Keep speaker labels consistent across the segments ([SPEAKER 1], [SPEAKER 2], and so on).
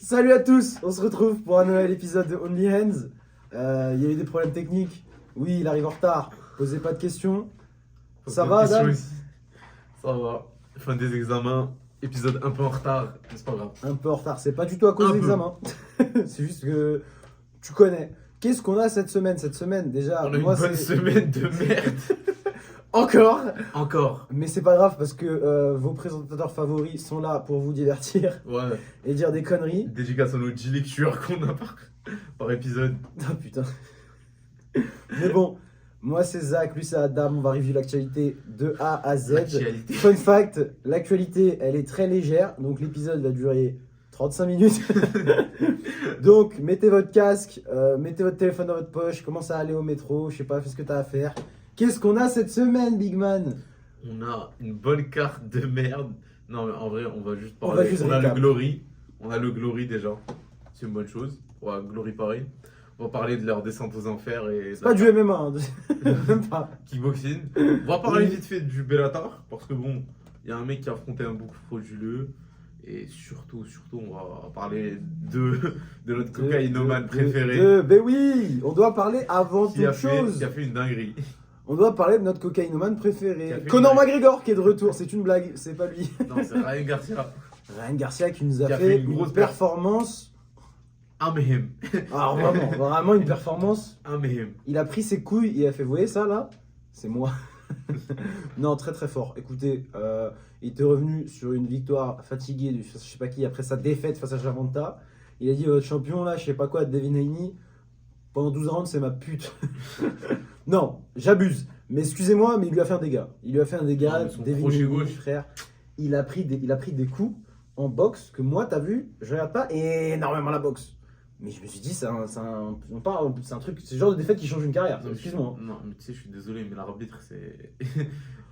[SPEAKER 1] Salut à tous, on se retrouve pour un nouvel épisode de Only Hands. Il y a eu des problèmes techniques. Oui, il arrive en retard. Posez pas de questions. Ça va, Adam?
[SPEAKER 2] Ça va. Fin des examens, épisode un peu en retard, mais c'est pas grave.
[SPEAKER 1] Un peu en retard. C'est pas du tout à cause
[SPEAKER 2] Un
[SPEAKER 1] de
[SPEAKER 2] peu.
[SPEAKER 1] l'examen. C'est juste que tu connais. Qu'est-ce qu'on a cette semaine? Cette semaine, déjà,
[SPEAKER 2] On a une
[SPEAKER 1] moi,
[SPEAKER 2] bonne
[SPEAKER 1] c'est
[SPEAKER 2] semaine de merde.
[SPEAKER 1] encore.
[SPEAKER 2] Encore.
[SPEAKER 1] Mais c'est pas grave parce que vos présentateurs favoris sont là pour vous divertir
[SPEAKER 2] Ouais.
[SPEAKER 1] et dire des conneries.
[SPEAKER 2] Dédicace à nos 10 lectures qu'on a par épisode.
[SPEAKER 1] Ah putain. Mais bon, moi c'est Zach, lui c'est Adam, on va review l'actualité de A à Z.
[SPEAKER 2] L'actualité.
[SPEAKER 1] Fun fact, l'actualité elle est très légère, donc l'épisode va durer 35 minutes. Donc mettez votre casque, mettez votre téléphone dans votre poche, commencez à aller au métro, je sais pas, fais ce que t'as à faire. Qu'est-ce qu'on a cette semaine, Big Man?
[SPEAKER 2] On a une bonne carte de merde. Non, mais en vrai, on va juste
[SPEAKER 1] On
[SPEAKER 2] parler.
[SPEAKER 1] va juste
[SPEAKER 2] On a le
[SPEAKER 1] récap.
[SPEAKER 2] Glory. On a le Glory déjà. C'est une bonne chose. Ouais, Glory pareil. On va parler de leur descente aux enfers et.
[SPEAKER 1] C'est pas du MMA, hein. Même pas.
[SPEAKER 2] Kickboxing. On va parler
[SPEAKER 1] Oui.
[SPEAKER 2] vite fait du Bellator parce que bon, il y a un mec qui a affronté un bouc frauduleux et surtout, on va parler de notre cocaïnomane préféré
[SPEAKER 1] Ben oui, on doit parler avant
[SPEAKER 2] qui a
[SPEAKER 1] toute
[SPEAKER 2] fait,
[SPEAKER 1] chose.
[SPEAKER 2] qui a fait une dinguerie.
[SPEAKER 1] On doit parler de notre cocaïnomane
[SPEAKER 2] Qui a
[SPEAKER 1] préféré.
[SPEAKER 2] fait une
[SPEAKER 1] Conor
[SPEAKER 2] blague.
[SPEAKER 1] McGregor qui est de retour, c'est une blague, c'est pas lui.
[SPEAKER 2] Non, c'est Ryan Garcia.
[SPEAKER 1] Ryan Garcia qui nous a
[SPEAKER 2] Qui a
[SPEAKER 1] fait
[SPEAKER 2] fait
[SPEAKER 1] une
[SPEAKER 2] une grosse
[SPEAKER 1] performance.
[SPEAKER 2] I'm him.
[SPEAKER 1] Alors vraiment une performance.
[SPEAKER 2] I'm him.
[SPEAKER 1] Il a pris ses couilles, il a fait, vous voyez ça là? C'est moi. Non, très très fort. Écoutez, il était revenu sur une victoire fatiguée de je sais pas qui après sa défaite face à Gervonta. Il a dit votre champion là, je sais pas quoi, Devin Haney, pendant 12 rounds c'est ma pute. Non, j'abuse. Mais excusez-moi, mais il lui a fait un dégât. Il lui a fait un dégât.
[SPEAKER 2] Non, mais son
[SPEAKER 1] Devin
[SPEAKER 2] crochet
[SPEAKER 1] Haney,
[SPEAKER 2] gauche.
[SPEAKER 1] frère. Il a pris des coups en boxe que moi, t'as vu, je regarde pas énormément la boxe. Mais je me suis dit, c'est un truc, c'est le genre de défaite qui change une carrière.
[SPEAKER 2] Non,
[SPEAKER 1] Excuse-moi.
[SPEAKER 2] Non, mais tu sais, je suis désolé, mais l'arbitre, c'est.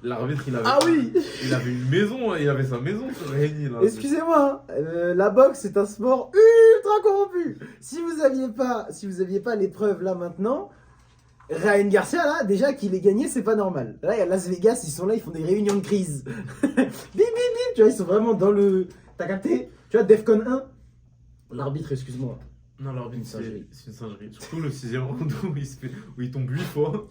[SPEAKER 2] L'arbitre, il avait.
[SPEAKER 1] Ah oui!
[SPEAKER 2] Il avait une maison, il avait sa maison sur Rény là.
[SPEAKER 1] Excusez-moi, hein, la boxe est un sport ultra corrompu. Si vous aviez pas l'épreuve là maintenant, Ryan Garcia là, déjà qu'il ait gagné, c'est pas normal. Là, il y a Las Vegas, ils sont là, ils font des réunions de crise. Bim bim bim, tu vois, ils sont vraiment dans le. T'as capté? Tu vois, Defcon 1. L'arbitre, excuse-moi.
[SPEAKER 2] Non, l'arbitre,
[SPEAKER 1] Une singerie.
[SPEAKER 2] c'est une singerie. Surtout le 6ème round où il tombe 8 fois.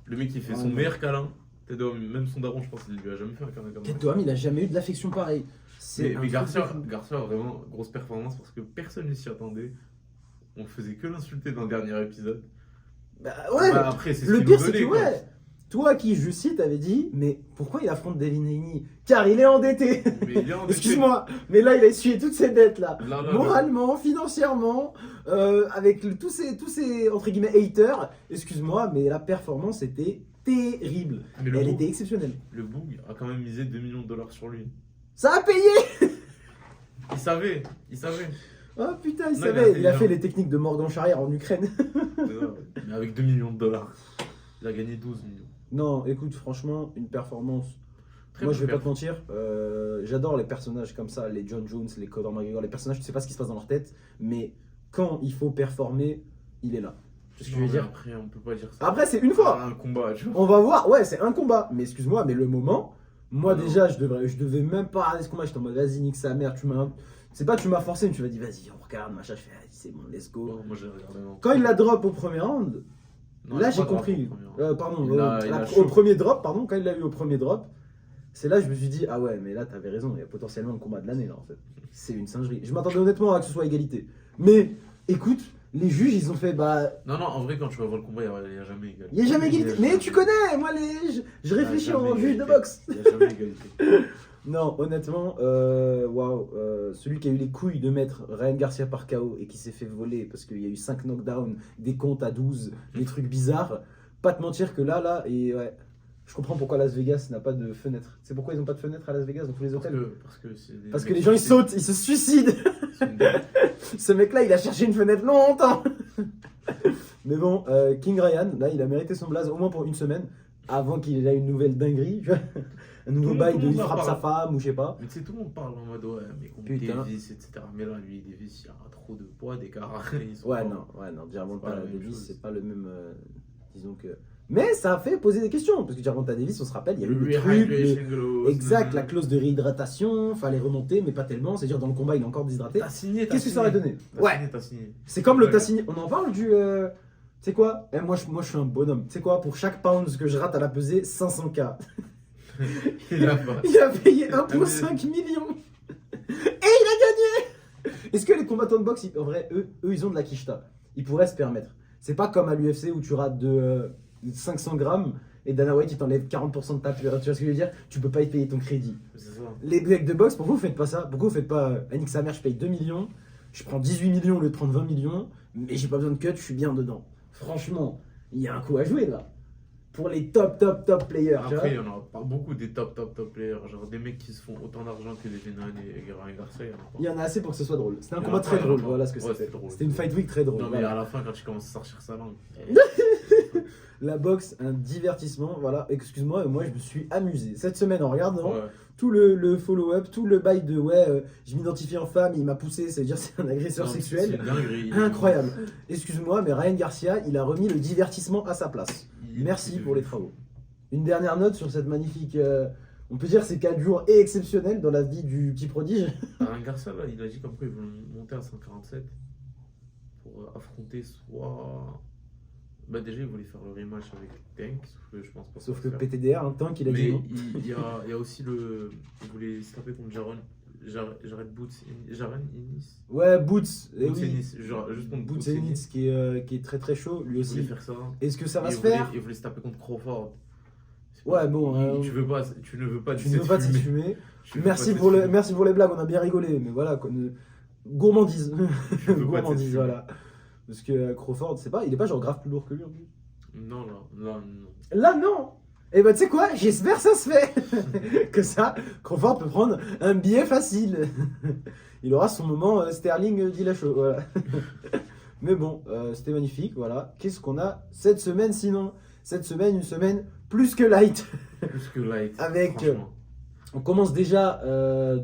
[SPEAKER 2] Le mec, il fait son
[SPEAKER 1] non.
[SPEAKER 2] meilleur câlin. Même son daron, je pense qu'il lui a jamais fait un câlin comme ça.
[SPEAKER 1] Tête d'homme, il a jamais eu de l'affection pareille. C'est
[SPEAKER 2] Mais
[SPEAKER 1] un truc de
[SPEAKER 2] Garcia,
[SPEAKER 1] fou.
[SPEAKER 2] Garcia a vraiment grosse performance parce que personne ne s'y attendait. On faisait que l'insulter dans le dernier épisode.
[SPEAKER 1] Bah ouais.
[SPEAKER 2] Bah, après, c'est ce
[SPEAKER 1] Le
[SPEAKER 2] qu'il
[SPEAKER 1] pire,
[SPEAKER 2] nous
[SPEAKER 1] c'est que
[SPEAKER 2] donnait, quoi.
[SPEAKER 1] ouais. Toi qui, je cite, avait dit, mais pourquoi il affronte Devin Haney? Car il est endetté.
[SPEAKER 2] Mais il est endetté.
[SPEAKER 1] Excuse-moi, mais là il a essuyé toutes ses dettes là.
[SPEAKER 2] Là,
[SPEAKER 1] Moralement, financièrement, avec tous ces entre guillemets haters. Excuse-moi, mais la performance était terrible.
[SPEAKER 2] Mais
[SPEAKER 1] Elle
[SPEAKER 2] le
[SPEAKER 1] était
[SPEAKER 2] Boug,
[SPEAKER 1] exceptionnelle.
[SPEAKER 2] le Boug a quand même misé 2 millions de dollars sur lui.
[SPEAKER 1] Ça a payé.
[SPEAKER 2] Il savait.
[SPEAKER 1] Oh putain, il
[SPEAKER 2] Non,
[SPEAKER 1] savait. Il a
[SPEAKER 2] intelligent.
[SPEAKER 1] fait les techniques de Morgan Charrière en Ukraine.
[SPEAKER 2] Mais avec 2 millions de dollars, il a gagné 12 millions.
[SPEAKER 1] Non, écoute, franchement, une performance.
[SPEAKER 2] Très
[SPEAKER 1] Moi,
[SPEAKER 2] bonne
[SPEAKER 1] je vais pas
[SPEAKER 2] perf.
[SPEAKER 1] te mentir, j'adore les personnages comme ça, les John Jones, les Conor McGregor, les personnages, tu sais pas ce qui se passe dans leur tête, mais quand il faut performer, il est là. Tu sais ce que je veux
[SPEAKER 2] Non, mais
[SPEAKER 1] dire?
[SPEAKER 2] Après, on peut pas dire ça.
[SPEAKER 1] Après, c'est une fois.
[SPEAKER 2] Un combat, tu vois.
[SPEAKER 1] On va voir, ouais, c'est un combat, mais excuse-moi, mais le moment, moi
[SPEAKER 2] Non.
[SPEAKER 1] déjà, je devais même pas regarder ce combat, j'étais en mode, vas-y, nique sa mère, c'est pas tu m'as forcé, mais tu m'as dit, vas-y, on regarde, machin, je fais, vas-y, c'est bon, let's go.
[SPEAKER 2] Non, moi j'ai regardé. Non.
[SPEAKER 1] Quand il la drop au premier round,
[SPEAKER 2] Non,
[SPEAKER 1] là
[SPEAKER 2] il a
[SPEAKER 1] j'ai
[SPEAKER 2] pas drop
[SPEAKER 1] compris.
[SPEAKER 2] au premier round.
[SPEAKER 1] Pardon,
[SPEAKER 2] Il a- il a
[SPEAKER 1] au
[SPEAKER 2] chaud.
[SPEAKER 1] premier drop, pardon, quand il l'a eu au premier drop, c'est là que je me suis dit, ah ouais, mais là t'avais raison, il y a potentiellement le combat de l'année là en fait. C'est une singerie. Je m'attendais honnêtement à que ce soit égalité. Mais écoute, les juges ils ont fait, bah,
[SPEAKER 2] Non, en vrai, quand tu vas voir le combat, il n'y a jamais égalité.
[SPEAKER 1] il y a jamais égalité. Mais tu connais, moi je réfléchis en juge de boxe.
[SPEAKER 2] Il n'y a jamais égalité.
[SPEAKER 1] Non, honnêtement, waouh, celui qui a eu les couilles de mettre Ryan Garcia par KO et qui s'est fait voler parce qu'il y a eu 5 knockdowns, des comptes à 12, des trucs bizarres. Pas te mentir que là, et ouais, je comprends pourquoi Las Vegas n'a pas de fenêtre. C'est pourquoi ils n'ont pas de fenêtre à Las Vegas dans tous les
[SPEAKER 2] Parce
[SPEAKER 1] hôtels.
[SPEAKER 2] parce que
[SPEAKER 1] Parce que les gens ils sautent, ils se suicident. Ce mec-là, il a cherché une fenêtre longtemps. Mais bon, King Ryan, là, il a mérité son blaze au moins pour une semaine avant qu'il ait une nouvelle dinguerie. Tu vois, un nouveau
[SPEAKER 2] Tout le
[SPEAKER 1] bail
[SPEAKER 2] monde
[SPEAKER 1] de il
[SPEAKER 2] en
[SPEAKER 1] frappe
[SPEAKER 2] parle.
[SPEAKER 1] sa femme ou je sais pas.
[SPEAKER 2] Mais tu sais, tout le monde parle en mode ouais, mais contre
[SPEAKER 1] Putain.
[SPEAKER 2] Davis, etc. Mais là, lui, Davis, il y a trop de poids, d'écart. Ils sont
[SPEAKER 1] Ouais,
[SPEAKER 2] pas-
[SPEAKER 1] non,
[SPEAKER 2] C'est pas
[SPEAKER 1] Gervonta
[SPEAKER 2] la même
[SPEAKER 1] Davis,
[SPEAKER 2] chose.
[SPEAKER 1] c'est pas le même. Disons que. Mais ça a fait poser des questions, parce que Gervonta Davis, on se rappelle, il y a eu des trucs.
[SPEAKER 2] Rehydration clause.
[SPEAKER 1] Exact, la clause de réhydratation, fallait remonter, mais pas tellement. C'est-à-dire, dans le combat, il est encore déshydraté.
[SPEAKER 2] T'as signé,
[SPEAKER 1] Qu'est-ce que ça aurait donné? Ouais,
[SPEAKER 2] t'as signé.
[SPEAKER 1] c'est comme le
[SPEAKER 2] Ouais.
[SPEAKER 1] Tassini. On en parle du. Tu sais quoi? Moi, je suis un bonhomme. Tu sais quoi? Pour chaque pound que je rate à la pesée, 500K.
[SPEAKER 2] Il a pas.
[SPEAKER 1] Il a payé 1,5 million. Et il a gagné. Est-ce que les combattants de boxe, en vrai, eux, ils ont de la quicheta. Ils pourraient se permettre. C'est pas comme à l'UFC où tu rates de 500 grammes et Dana White, il t'enlève 40% de ta peur. Tu vois ce que je veux dire? Tu peux pas y payer ton crédit.
[SPEAKER 2] C'est ça.
[SPEAKER 1] Les mecs de boxe, pourquoi vous faites pas ça? Pourquoi vous faites pas Annick sa mère, je paye 2 millions, je prends 18 millions au lieu de prendre 20 millions, mais j'ai pas besoin de cut, je suis bien dedans. Franchement, il y a un coup à jouer là. Pour les top players. tu vois.
[SPEAKER 2] Après, il y en a pas beaucoup des top players. Genre des mecs qui se font autant d'argent que les Venan et Ryan Garcia.
[SPEAKER 1] Il y en a assez pour que ce soit drôle. C'était un
[SPEAKER 2] Il y en
[SPEAKER 1] combat
[SPEAKER 2] a
[SPEAKER 1] très
[SPEAKER 2] pas, il y en a
[SPEAKER 1] drôle,
[SPEAKER 2] pas.
[SPEAKER 1] voilà ce que
[SPEAKER 2] Ouais,
[SPEAKER 1] c'était.
[SPEAKER 2] c'était drôle.
[SPEAKER 1] C'était une fight week très drôle.
[SPEAKER 2] Non, mais
[SPEAKER 1] voilà.
[SPEAKER 2] à la fin, quand tu commences à sortir sa langue.
[SPEAKER 1] La boxe, un divertissement, voilà. Excuse-moi, moi je me suis amusé. Cette semaine en regardant
[SPEAKER 2] Ouais.
[SPEAKER 1] tout le follow-up, tout le bail de je m'identifie en femme, il m'a poussé, ça veut dire c'est un agresseur
[SPEAKER 2] Non,
[SPEAKER 1] sexuel.
[SPEAKER 2] c'est une dinguerie.
[SPEAKER 1] Incroyable. Excuse-moi, mais Ryan Garcia, il a remis le divertissement à sa place. Merci pour les travaux. Une dernière note sur cette magnifique. On peut dire ces 4 jours exceptionnels dans la vie du petit prodige.
[SPEAKER 2] Ryan Garcia, là, il a dit comme quoi ils vont monter à 147 pour affronter soit. Bah, déjà, il voulait faire le rematch avec Tank, sauf que je pense pas.
[SPEAKER 1] Sauf
[SPEAKER 2] ça
[SPEAKER 1] que
[SPEAKER 2] va se faire.
[SPEAKER 1] PTDR, un tank, il a dit
[SPEAKER 2] Mais
[SPEAKER 1] non.
[SPEAKER 2] il y a aussi le. Il voulait se taper contre Jared Boots. Jared Innis.
[SPEAKER 1] Ouais, Boots. Eh
[SPEAKER 2] Boots
[SPEAKER 1] oui.
[SPEAKER 2] Ennis, genre, juste contre
[SPEAKER 1] Boots Ennis qui est très très chaud, lui
[SPEAKER 2] Il voulait
[SPEAKER 1] aussi.
[SPEAKER 2] faire ça.
[SPEAKER 1] Est-ce que ça va
[SPEAKER 2] Et
[SPEAKER 1] se faire?
[SPEAKER 2] Il voulait se taper contre Crawford. C'est
[SPEAKER 1] Ouais,
[SPEAKER 2] pas-
[SPEAKER 1] bon.
[SPEAKER 2] tu ne veux pas
[SPEAKER 1] Tu ne veux pas
[SPEAKER 2] t'être
[SPEAKER 1] t'exprimer.
[SPEAKER 2] Tu veux
[SPEAKER 1] Merci
[SPEAKER 2] pas
[SPEAKER 1] pour,
[SPEAKER 2] t'être
[SPEAKER 1] merci pour les blagues, on a bien rigolé. Mais voilà, quoi, gourmandise.
[SPEAKER 2] veux pas
[SPEAKER 1] Gourmandise,
[SPEAKER 2] t'exprimer.
[SPEAKER 1] voilà. Parce que Crawford, c'est pas, il est pas genre grave plus lourd que lui en plus.
[SPEAKER 2] Non, non.
[SPEAKER 1] Là, non. Et bah, tu sais quoi, j'espère que ça se fait. Que ça, Crawford peut prendre un billet facile. Il aura son moment Sterling Dillashaw, voilà. Mais bon, c'était magnifique, voilà. Qu'est-ce qu'on a cette semaine sinon? Cette semaine, une semaine plus que light.
[SPEAKER 2] Plus que light.
[SPEAKER 1] Avec,
[SPEAKER 2] franchement.
[SPEAKER 1] On commence déjà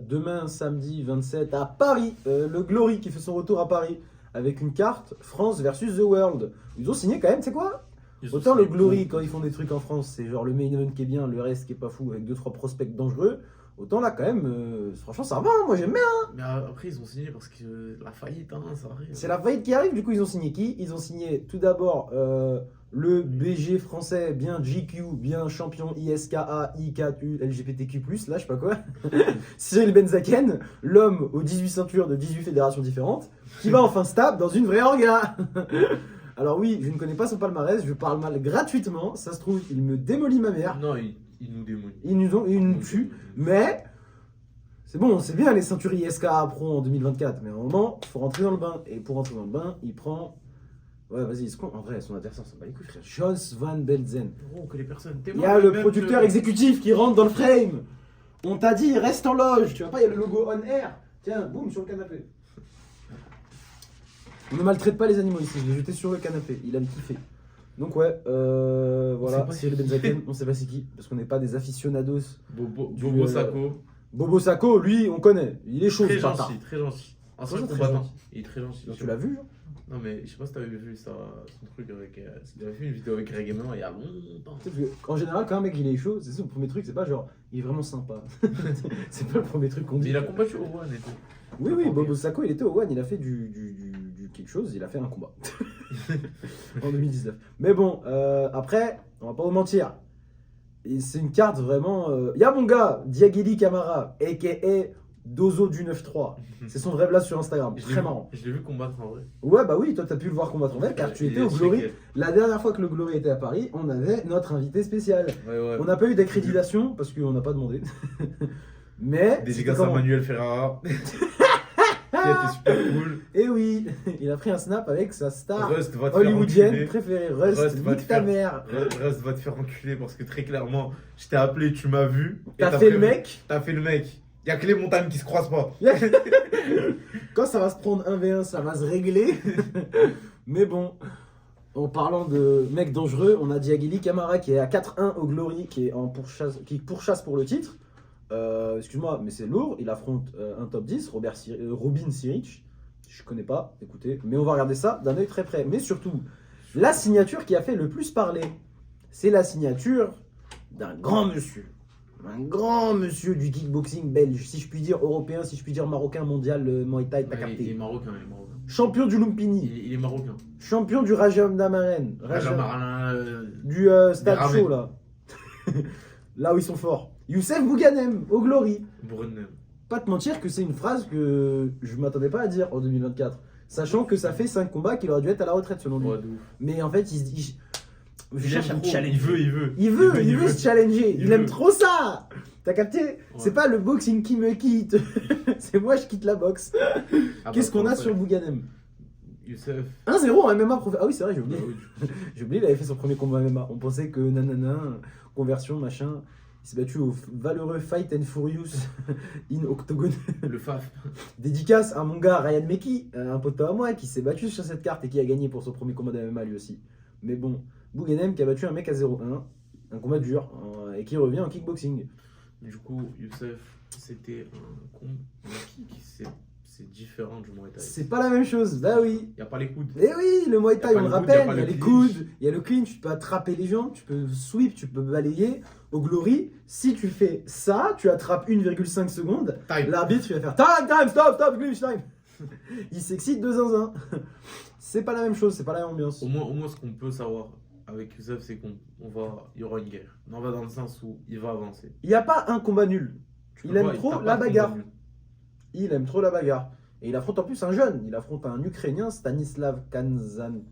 [SPEAKER 1] demain, samedi 27, à Paris. Le Glory qui fait son retour à Paris. Avec une carte France versus The World. Ils ont signé quand même, tu sais quoi?
[SPEAKER 2] Ils ont
[SPEAKER 1] Autant le
[SPEAKER 2] signé
[SPEAKER 1] Glory,
[SPEAKER 2] pour-
[SPEAKER 1] quand ils font des trucs en France, c'est genre le main event qui est bien, le reste qui est pas fou, avec 2-3 prospects dangereux. Autant là, quand même, franchement, ça va, hein, moi j'aime bien.
[SPEAKER 2] Mais après, ils ont signé parce que la faillite, hein, ça arrive.
[SPEAKER 1] C'est la faillite qui arrive, du coup, ils ont signé qui? Ils ont signé tout d'abord le BG français, bien GQ, bien champion ISKA, IKU, LGBTQ, là, je sais pas quoi. Cyril Benzaken, l'homme aux 18 ceintures de 18 fédérations différentes, qui va enfin se taper dans une vraie orga. Alors oui, je ne connais pas son palmarès, je parle mal gratuitement, ça se trouve, il me démolit ma mère.
[SPEAKER 2] Non, ils nous démonient.
[SPEAKER 1] Ils nous tuent, mais c'est bon, c'est bien les ceintures ISKA Pro en 2024, mais à un moment, il faut rentrer dans le bain. Et pour rentrer dans le bain, il prend. Ouais, vas-y, en vrai, son adversaire, ça va les couilles, frère. Jos Van Belzen.
[SPEAKER 2] Gros, que les personnes
[SPEAKER 1] Il y a le producteur exécutif qui rentre dans le frame. On t'a dit, reste en loge. Tu vois pas, il y a le logo On Air. Tiens, boum, sur le canapé. On ne maltraite pas les animaux ici, je l'ai jeté sur le canapé. Il a kiffé. Donc, ouais, voilà,
[SPEAKER 2] sait pas
[SPEAKER 1] Cyril
[SPEAKER 2] c'est qui.
[SPEAKER 1] Benzaken, on sait pas c'est qui, parce qu'on n'est pas des aficionados.
[SPEAKER 2] Bobo Sacco.
[SPEAKER 1] Bobo Sacco, lui, on connaît. Il est chaud,
[SPEAKER 2] Très
[SPEAKER 1] ce bâtard.
[SPEAKER 2] gentil, très gentil. Un
[SPEAKER 1] Franchement,
[SPEAKER 2] seul
[SPEAKER 1] très
[SPEAKER 2] combattant.
[SPEAKER 1] gentil.
[SPEAKER 2] Il est très gentil.
[SPEAKER 1] Tu l'as vu, genre?
[SPEAKER 2] Non, mais je sais pas si t'avais vu ça, son truc avec. Si t'avais vu une vidéo avec Greg Gamer il y a longtemps.
[SPEAKER 1] Tu sais, parce que, en général, quand un mec il est chaud, c'est son premier truc, c'est pas genre il est vraiment sympa. C'est pas le premier truc qu'on
[SPEAKER 2] Mais
[SPEAKER 1] dit.
[SPEAKER 2] il a combattu au One et tout.
[SPEAKER 1] Oui, oui, Bobo Sacco, il était au One, il a fait du quelque chose, il a fait un combat. En 2019. Mais bon, après, on va pas vous mentir. Et c'est une carte vraiment. Il y a mon gars, Diagueli Camara, a.k.a. Dozo du 9-3. C'est son vrai blast sur Instagram,
[SPEAKER 2] Je l'ai
[SPEAKER 1] très
[SPEAKER 2] vu-
[SPEAKER 1] marrant.
[SPEAKER 2] Je l'ai vu combattre en vrai.
[SPEAKER 1] Ouais, bah oui, toi t'as pu le voir combattre en vrai, car tu
[SPEAKER 2] Il
[SPEAKER 1] étais
[SPEAKER 2] est
[SPEAKER 1] au Glory.
[SPEAKER 2] checké.
[SPEAKER 1] La dernière fois que le Glory était à Paris, on avait notre invité spécial.
[SPEAKER 2] Ouais.
[SPEAKER 1] On n'a pas eu d'accréditation parce qu'on n'a pas demandé. Mais.
[SPEAKER 2] Dédicace
[SPEAKER 1] c'était
[SPEAKER 2] à
[SPEAKER 1] comment
[SPEAKER 2] Manuel Ferrara. Qui était super cool.
[SPEAKER 1] Et oui, il a pris un snap avec sa star
[SPEAKER 2] Rust va te faire
[SPEAKER 1] hollywoodienne
[SPEAKER 2] enculer.
[SPEAKER 1] préférée. Rust,
[SPEAKER 2] Rust va te
[SPEAKER 1] nique ta
[SPEAKER 2] faire-
[SPEAKER 1] mère.
[SPEAKER 2] Rust va te faire enculer parce que très clairement, je t'ai appelé, tu m'as vu. et
[SPEAKER 1] T'as fait le
[SPEAKER 2] prévu-
[SPEAKER 1] mec.
[SPEAKER 2] T'as fait le mec. Y'a que les montagnes qui se croisent pas.
[SPEAKER 1] Quand ça va se prendre 1v1, ça va se régler. Mais bon, en parlant de mec dangereux, on a Diagueli Camara qui est à 4-1 au Glory, qui est en pourchasse, qui pourchasse pour le titre. Excuse-moi, mais c'est lourd. Il affronte un top 10, Robin Siric. Je connais pas, écoutez. Mais on va regarder ça d'un œil très près. Mais surtout, la signature qui a fait le plus parler. c'est la signature d'un grand monsieur. Un grand monsieur du kickboxing belge, si je puis dire européen, si je puis dire marocain, mondial, Muay Thai, t'as
[SPEAKER 2] Il est
[SPEAKER 1] capté.
[SPEAKER 2] marocain, il est marocain.
[SPEAKER 1] Champion du Lumpini,
[SPEAKER 2] Il est marocain.
[SPEAKER 1] champion du Rajam Damaren, du Stade
[SPEAKER 2] Ravet.
[SPEAKER 1] Chaud là. Là où ils sont forts. Youssef Bouganem, au Glory.
[SPEAKER 2] Brunnen.
[SPEAKER 1] Pas te mentir que c'est une phrase que je m'attendais pas à dire en 2024. Sachant que ça fait 5 combats qu'il aurait dû être à la retraite selon lui.
[SPEAKER 2] Ouais, de ouf.
[SPEAKER 1] Mais en fait, je cherche à me challenger.
[SPEAKER 2] Il veut.
[SPEAKER 1] se challenger. Il aime trop ça. T'as capté?
[SPEAKER 2] Ouais.
[SPEAKER 1] C'est pas le boxing qui me quitte. C'est moi, je quitte la boxe.
[SPEAKER 2] Ah,
[SPEAKER 1] Qu'est-ce
[SPEAKER 2] bah,
[SPEAKER 1] qu'on a
[SPEAKER 2] parfait.
[SPEAKER 1] sur Bouganem?
[SPEAKER 2] Youssef.
[SPEAKER 1] 1-0 en MMA Ah oui, c'est vrai, j'ai
[SPEAKER 2] Bah
[SPEAKER 1] oublié.
[SPEAKER 2] oui,
[SPEAKER 1] J'ai oublié, il avait fait son premier combat MMA. On pensait que nanana, conversion, machin. Il s'est battu au valeureux Fight and Furious in Octogone.
[SPEAKER 2] le FAF.
[SPEAKER 1] Dédicace à mon gars Ryan Meki, un pote à moi qui s'est battu sur cette carte et qui a gagné pour son premier combat de MMA lui aussi. Mais bon, Bouganem qui a battu un mec à 0-1, un combat dur, et qui revient en kickboxing.
[SPEAKER 2] Du coup, Youssef, c'était un kick. C'est différent du Muay Thai.
[SPEAKER 1] C'est pas la même chose, bah oui.
[SPEAKER 2] Il n'y a pas les coudes.
[SPEAKER 1] Eh oui, le Muay Thai,
[SPEAKER 2] Y a
[SPEAKER 1] on
[SPEAKER 2] pas
[SPEAKER 1] le
[SPEAKER 2] le coude, y a
[SPEAKER 1] rappelle,
[SPEAKER 2] pas
[SPEAKER 1] il y a
[SPEAKER 2] le
[SPEAKER 1] les
[SPEAKER 2] clinch.
[SPEAKER 1] coudes, il y a le clinch, tu peux attraper les jambes, tu peux sweep, tu peux balayer. Au Glory, si tu fais ça, tu attrapes 1,5 secondes,
[SPEAKER 2] Time.
[SPEAKER 1] l'arbitre il va faire time, stop, clinch time. Il s'excite de zinzin. C'est pas la même chose, c'est pas la même ambiance.
[SPEAKER 2] Au moins, ce qu'on peut savoir avec Youssef, c'est il y aura une guerre. On va dans le sens où il va avancer.
[SPEAKER 1] Il n'y a pas un combat nul.
[SPEAKER 2] Tu
[SPEAKER 1] Il
[SPEAKER 2] peux
[SPEAKER 1] aime
[SPEAKER 2] pas-
[SPEAKER 1] trop
[SPEAKER 2] t'as pas
[SPEAKER 1] la
[SPEAKER 2] de
[SPEAKER 1] bagarre.
[SPEAKER 2] combat nul.
[SPEAKER 1] Il aime trop la bagarre. Et il affronte en plus un jeune. Il affronte un Ukrainien, Stanislav Kazan.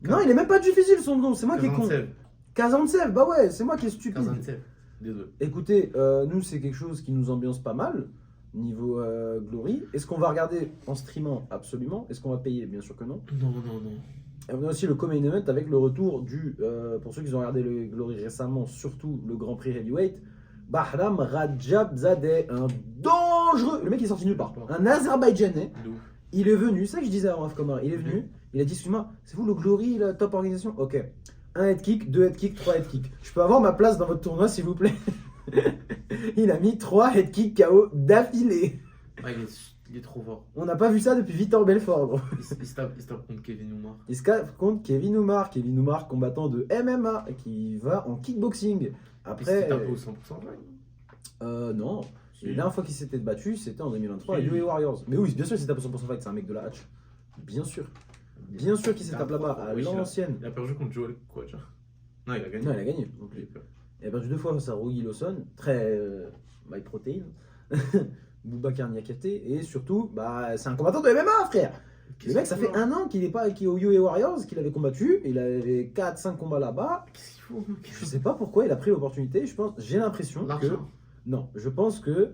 [SPEAKER 1] Non, il est même pas difficile son nom, c'est moi qui est con.
[SPEAKER 2] Kazantsev.
[SPEAKER 1] Kazantsev, bah ouais, c'est moi qui est stupide.
[SPEAKER 2] Kazantsev. Désolé.
[SPEAKER 1] Écoutez, nous c'est quelque chose qui nous ambiance pas mal, niveau Glory. Est-ce qu'on va regarder en streamant? Absolument. Est-ce qu'on va payer? Bien sûr que non.
[SPEAKER 2] Non.
[SPEAKER 1] Et on a aussi le Common Event avec le retour du, pour ceux qui ont regardé le Glory récemment, surtout le Grand Prix Heavyweight, Bahram Rajabzadeh, un dangereux, le mec est sorti nulle part, un Azerbaïdjanais,
[SPEAKER 2] De ouf.
[SPEAKER 1] il est venu, c'est ça que je disais à Raf Komar, il est venu, il a dit, excuse-moi, c'est vous le Glory, la top organisation? Ok, un head kick, 2 head kick, 3 head kick, je peux avoir ma place dans votre tournoi s'il vous plaît? Il a mis 3 head kick KO d'affilée.
[SPEAKER 2] Ah, il est trop fort.
[SPEAKER 1] On n'a pas vu ça depuis Victor Belfort, gros.
[SPEAKER 2] Il se tape contre Kevin Oumar.
[SPEAKER 1] Il se tape contre Kevin Oumar, combattant de MMA, qui va en kickboxing.
[SPEAKER 2] Il s'est
[SPEAKER 1] Après,
[SPEAKER 2] tapé au 100%
[SPEAKER 1] non,
[SPEAKER 2] Si.
[SPEAKER 1] la dernière fois qu'il s'était battu, c'était en 2023 à
[SPEAKER 2] Si.
[SPEAKER 1] UA Warriors. Mais oui, bien sûr, il s'est tapé 100% fight, c'est un mec de la hatch. Bien sûr. Bien sûr qu'il s'est tapé là-bas, à
[SPEAKER 2] Oui,
[SPEAKER 1] l'ancienne.
[SPEAKER 2] Il a perdu contre Joel Quadja. Non, il a gagné.
[SPEAKER 1] Non, il a gagné. Donc,
[SPEAKER 2] J'ai peur.
[SPEAKER 1] il a perdu 2 fois face à Rogi Lawson, très my protein. Boubacar Niakate, et surtout, bah, c'est un combattant de MMA, frère. Le mec, ça fait un an qu'il est pas au UA Warriors, qu'il avait combattu. Il avait 4-5 combats là-bas.
[SPEAKER 2] Qu'est-ce qu'il faut
[SPEAKER 1] Je sais pas pourquoi il a pris l'opportunité. J'ai l'impression que.
[SPEAKER 2] L'argent.
[SPEAKER 1] Non, je pense que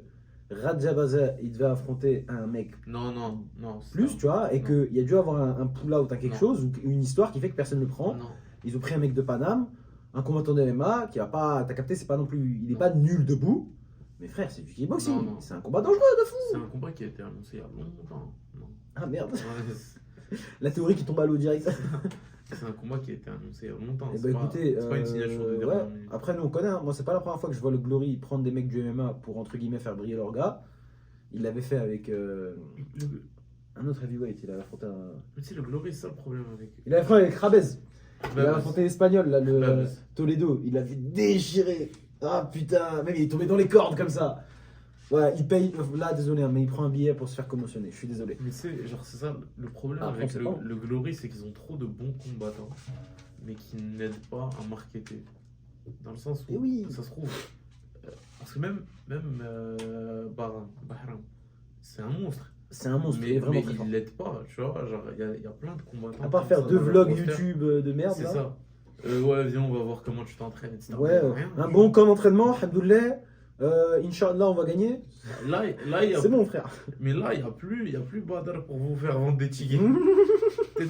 [SPEAKER 1] Rajabaza, il devait affronter un mec
[SPEAKER 2] Non. c'est
[SPEAKER 1] plus,
[SPEAKER 2] pas-
[SPEAKER 1] tu vois, et
[SPEAKER 2] Non.
[SPEAKER 1] qu'il y a dû avoir un pull-out, quelque
[SPEAKER 2] Non.
[SPEAKER 1] chose, ou une histoire qui fait que personne ne le prend.
[SPEAKER 2] Non.
[SPEAKER 1] Ils ont pris un mec de Paname, un combattant de MMA, qui a pas. T'as capté, c'est pas non plus. Il est
[SPEAKER 2] Non.
[SPEAKER 1] pas nul debout. Mais frère, c'est du kickboxing.
[SPEAKER 2] Non.
[SPEAKER 1] C'est un combat dangereux de fou.
[SPEAKER 2] C'est un combat qui a été annoncé il y a longtemps. Non.
[SPEAKER 1] Ah merde.
[SPEAKER 2] Ouais,
[SPEAKER 1] La théorie qui tombe à l'eau direct.
[SPEAKER 2] c'est un combat qui a été annoncé il y a longtemps.
[SPEAKER 1] Eh
[SPEAKER 2] C'est
[SPEAKER 1] ben
[SPEAKER 2] pas-
[SPEAKER 1] écoutez,
[SPEAKER 2] c'est pas une signature de
[SPEAKER 1] ouais.
[SPEAKER 2] dernière minute.
[SPEAKER 1] Après nous on connaît, hein. Moi c'est pas la première fois que je vois le Glory prendre des mecs du MMA pour entre guillemets faire briller leur gars. Il l'avait fait avec un autre heavyweight, il avait affronté un...
[SPEAKER 2] Mais tu sais, le Glory, c'est ça le problème avec.
[SPEAKER 1] Il avait affronté avec Rabez. Il avait
[SPEAKER 2] Bah,
[SPEAKER 1] affronté l'Espagnol, là, le
[SPEAKER 2] Bah,
[SPEAKER 1] Toledo. Il l'avait déchiré. Ah putain, même il est tombé dans les cordes comme ça. Ouais, il paye, là désolé, hein, mais il prend un billet pour se faire commotionner, je suis désolé.
[SPEAKER 2] Mais c'est genre c'est ça le problème
[SPEAKER 1] Après,
[SPEAKER 2] avec
[SPEAKER 1] on sait
[SPEAKER 2] le,
[SPEAKER 1] pas.
[SPEAKER 2] le Glory, c'est qu'ils ont trop de bons combattants, mais qui n'aident pas à marketer. Dans le sens où
[SPEAKER 1] Eh oui.
[SPEAKER 2] ça se trouve. Parce que même Bahram, c'est un monstre.
[SPEAKER 1] C'est un monstre, il est vraiment très fort.
[SPEAKER 2] il l'aide pas, tu vois. Genre il y a plein de combattants.
[SPEAKER 1] À part
[SPEAKER 2] comme
[SPEAKER 1] faire
[SPEAKER 2] ça
[SPEAKER 1] 2
[SPEAKER 2] dans le
[SPEAKER 1] vlogs
[SPEAKER 2] roster.
[SPEAKER 1] YouTube de merde
[SPEAKER 2] C'est
[SPEAKER 1] là.
[SPEAKER 2] ça. Ouais, viens, on va voir comment tu t'entraînes, etc.
[SPEAKER 1] Ouais,
[SPEAKER 2] Rien,
[SPEAKER 1] un
[SPEAKER 2] tu
[SPEAKER 1] bon camp d'entraînement, Alhamdoulilah. Inch'Allah, on va gagner.
[SPEAKER 2] vois. Là, il y a
[SPEAKER 1] C'est bon, frère.
[SPEAKER 2] Mais là, il n'y a plus Badr pour vous faire vendre des tickets. Il